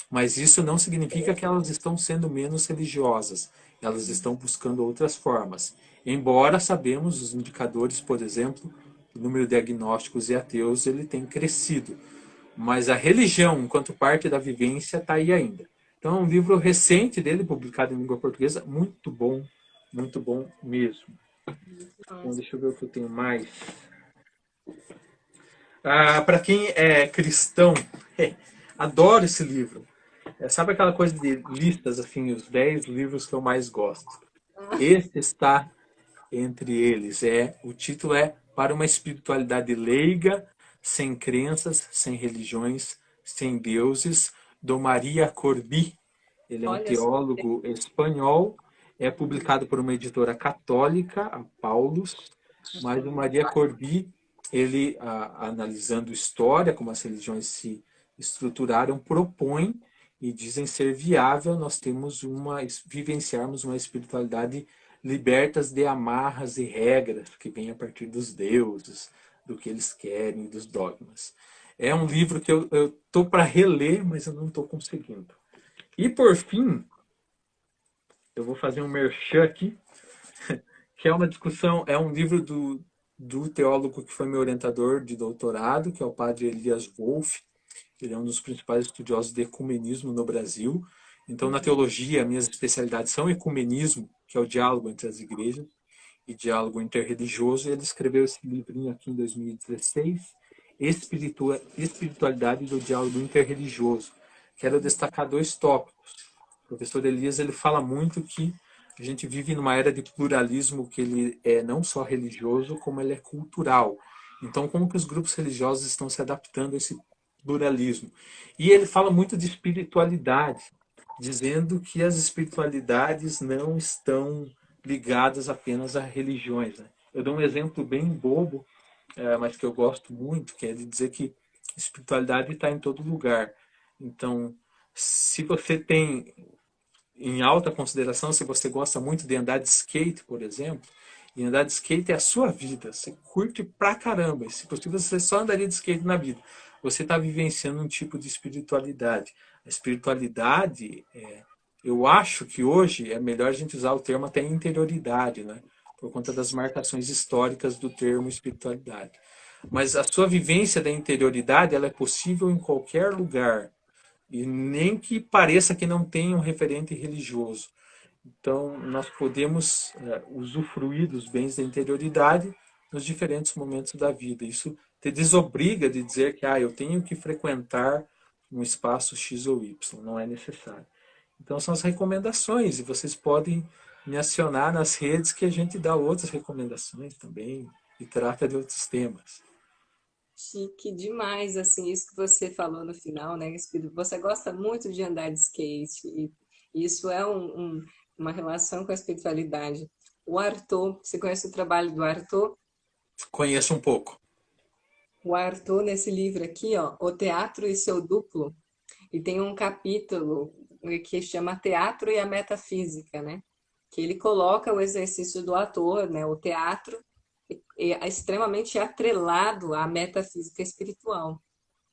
mas isso não significa que elas estão sendo menos religiosas. Elas estão buscando outras formas. Embora sabemos os indicadores, por exemplo, o número de agnósticos e ateus ele tem crescido, mas a religião, enquanto parte da vivência, está aí ainda. Então, é um livro recente dele, publicado em língua portuguesa, muito bom mesmo. Bom, deixa eu ver o que eu tenho mais. Para quem é cristão, adoro esse livro. Sabe aquela coisa de listas, assim, os 10 livros que eu mais gosto? Esse está entre eles. O título é Para uma espiritualidade leiga, sem crenças, sem religiões, sem deuses, do Maria Corbi. Ele é um Olha só. teólogo espanhol, é publicado por uma editora católica, a Paulus, mas o Maria Corbi, ele, analisando história, como as religiões se estruturaram, propõe e dizem ser viável nós vivenciarmos uma espiritualidade libertas de amarras e regras que vêm a partir dos deuses, do que eles querem, dos dogmas. É um livro que eu estou para reler, mas eu não estou conseguindo. E por fim, eu vou fazer um merchan aqui, que é uma discussão, é um livro do teólogo que foi meu orientador de doutorado, que é o padre Elias Wolff. Ele é um dos principais estudiosos de ecumenismo no Brasil. Então, na teologia, minhas especialidades são ecumenismo, que é o diálogo entre as igrejas, e diálogo interreligioso. E ele escreveu esse livrinho aqui em 2016, Espiritualidade do Diálogo Interreligioso. Quero destacar dois tópicos. O professor Elias ele fala muito que a gente vive numa era de pluralismo que ele é não só religioso, como ele é cultural. Então, como que os grupos religiosos estão se adaptando a esse pluralismo? E ele fala muito de espiritualidade, dizendo que as espiritualidades não estão ligadas apenas a religiões. Né? Eu dou um exemplo bem bobo, mas que eu gosto muito, que é de dizer que espiritualidade está em todo lugar. Então, se você tem em alta consideração, se você gosta muito de andar de skate, por exemplo, e andar de skate é a sua vida, você curte pra caramba, e se possível você só andaria de skate na vida, você está vivenciando um tipo de espiritualidade. A espiritualidade, eu acho que hoje é melhor a gente usar o termo até interioridade, né? Por conta das marcações históricas do termo espiritualidade. Mas a sua vivência da interioridade, ela é possível em qualquer lugar, e nem que pareça que não tem um referente religioso. Então, nós podemos usufruir dos bens da interioridade nos diferentes momentos da vida. Isso te desobriga de dizer que eu tenho que frequentar um espaço X ou Y. Não é necessário. Então, são as recomendações, e vocês podem me acionar nas redes que a gente dá outras recomendações também e trata de outros temas. Chique demais, assim, isso que você falou no final, né? Você gosta muito de andar de skate, e isso é uma relação com a espiritualidade. O Arthur, você conhece o trabalho do Arthur? Conheço um pouco. O Arthur, nesse livro aqui, ó, O Teatro e Seu Duplo, e tem um capítulo que chama Teatro e a Metafísica, né? Que ele coloca o exercício do ator, né? O teatro é extremamente atrelado à metafísica espiritual,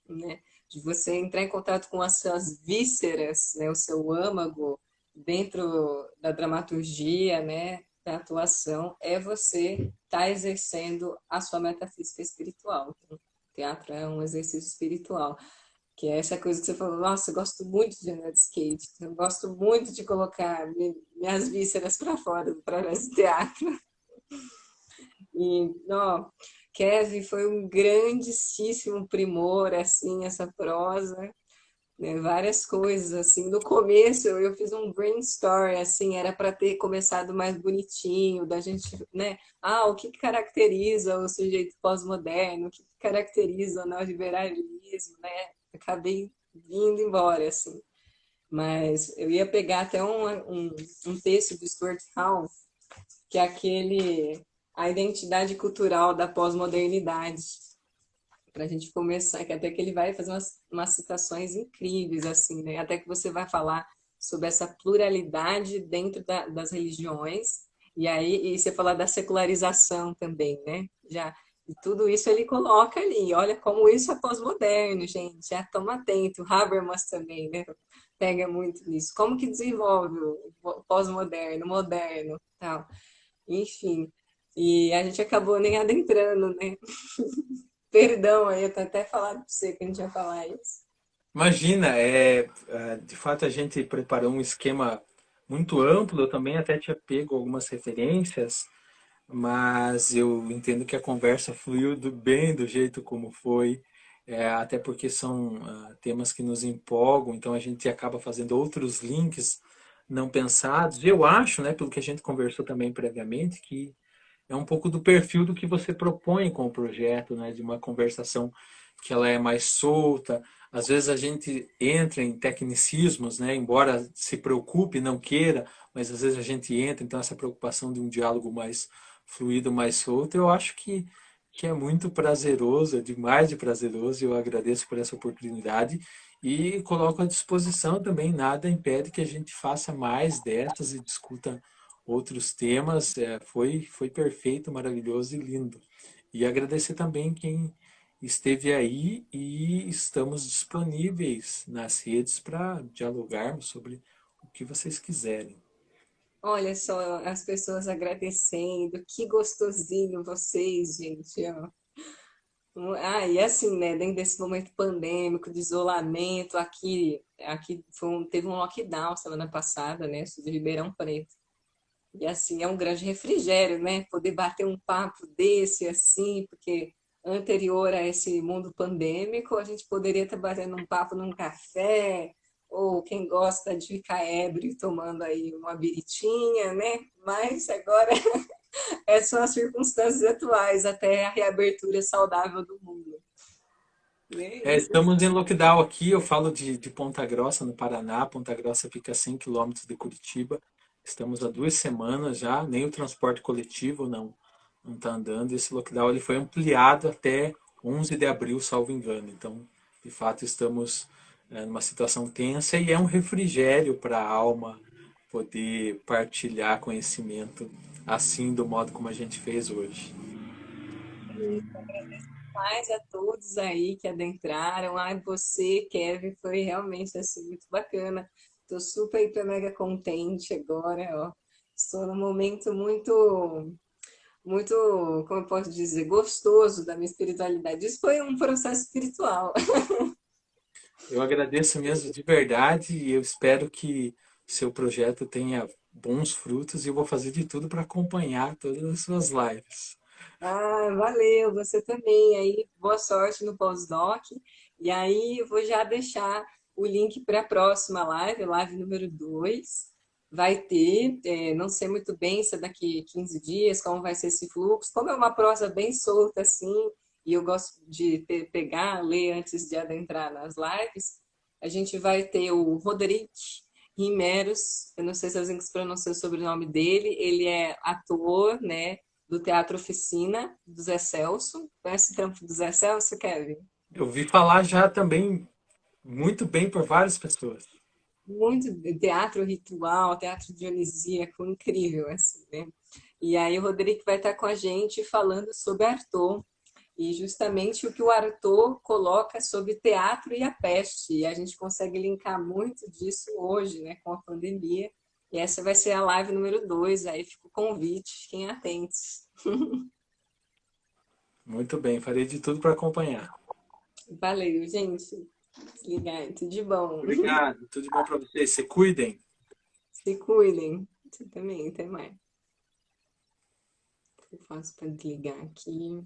né? De você entrar em contato com as suas vísceras, né? O seu âmago dentro da dramaturgia, né? Da atuação, é você estar exercendo a sua metafísica espiritual. Então, o teatro é um exercício espiritual. Que é essa coisa que você falou, nossa, eu gosto muito de andar de skate, eu gosto muito de colocar minhas vísceras para fora através do teatro. E, ó, Kevin, foi um grandíssimo primor, assim, essa prosa. né? Várias coisas, assim. No começo eu fiz um brainstorm, assim, era para ter começado mais bonitinho, da gente, né? Ah, o que caracteriza o sujeito pós-moderno? O que caracteriza o neoliberalismo, né? Acabei vindo embora, assim. Mas eu ia pegar até um texto do Stuart Hall, que é aquele a identidade cultural da pós-modernidade, para a gente começar, que até que ele vai fazer umas citações incríveis, assim, né? Até que você vai falar sobre essa pluralidade dentro das religiões, e aí e você falar da secularização também, né? Já, e tudo isso ele coloca ali. Olha como isso é pós-moderno, gente. Já toma atento. O Habermas também, né? Pega muito nisso. Como que desenvolve o pós-moderno, moderno, tal. Enfim. E a gente acabou nem adentrando, né? Perdão, aí eu tô até falando pra você que a gente ia falar isso. Imagina, de fato a gente preparou um esquema muito amplo, eu também até tinha pego algumas referências, mas eu entendo que a conversa fluiu bem do jeito como foi, até porque são temas que nos empolgam, então a gente acaba fazendo outros links não pensados. Eu acho, né, pelo que a gente conversou também previamente, que é um pouco do perfil do que você propõe com o projeto, né? De uma conversação que ela é mais solta. Às vezes a gente entra em tecnicismos, né? Embora se preocupe, não queira, mas às vezes a gente entra, então essa preocupação de um diálogo mais fluido, mais solto, eu acho que é muito prazeroso, é demais de prazeroso, e eu agradeço por essa oportunidade e coloco à disposição também, nada impede que a gente faça mais dessas e discuta outros temas. Foi perfeito, maravilhoso e lindo. E agradecer também quem esteve aí e estamos disponíveis nas redes para dialogarmos sobre o que vocês quiserem. Olha só as pessoas agradecendo, que gostosinho vocês, gente. Ó. Ah, e assim, né, dentro desse momento pandêmico, de isolamento, aqui teve um lockdown semana passada, né, de Ribeirão Preto. E assim, é um grande refrigério, né, poder bater um papo desse, assim, porque anterior a esse mundo pandêmico, a gente poderia estar batendo um papo num café, ou quem gosta de ficar ébrio tomando aí uma biritinha, né? Mas agora essas são as circunstâncias atuais, até a reabertura saudável do mundo. Né? Isso. Estamos em lockdown aqui, eu falo de Ponta Grossa, no Paraná. Ponta Grossa fica a 100 quilômetros de Curitiba. Estamos há 2 semanas já, nem o transporte coletivo não está andando. Esse lockdown ele foi ampliado até 11 de abril, salvo engano. Então, de fato, estamos numa situação tensa e é um refrigério para a alma poder partilhar conhecimento assim, do modo como a gente fez hoje. Mais a todos aí que adentraram. Ai, você, Kevin, foi realmente assim, muito bacana. Estou super, hiper, mega contente agora, ó. Estou num momento muito, como eu posso dizer, gostoso da minha espiritualidade. Isso foi um processo espiritual. Eu agradeço mesmo de verdade e eu espero que seu projeto tenha bons frutos e eu vou fazer de tudo para acompanhar todas as suas lives. Ah, valeu, você também. Aí, boa sorte no pós-doc. E aí, eu vou já deixar o link para a próxima live, live número 2. Vai ter, não sei muito bem se é daqui 15 dias, como vai ser esse fluxo. Como é uma prosa bem solta assim, e eu gosto de pegar, ler antes de adentrar nas lives, a gente vai ter o Roderick Rimeros, eu não sei se eu pronunciei o sobrenome dele, ele é ator, né? Do Teatro Oficina, do Zé Celso. Conhece o trampo do Zé Celso, Kevin? Eu vi falar já também muito bem por várias pessoas. Muito teatro ritual, teatro dionisíaco, incrível, assim, né? E aí o Rodrigo vai estar com a gente falando sobre Arthur, e justamente o que o Arthur coloca sobre teatro e a peste. E a gente consegue linkar muito disso hoje, né, com a pandemia. E essa vai ser a live número 2, aí fica o convite, fiquem atentos. Muito bem, farei de tudo para acompanhar. Valeu, gente. Desligar, tudo de bom. Obrigado, tudo de bom para vocês. Se cuidem. Se cuidem. Você também, até mais. Eu faço para desligar aqui.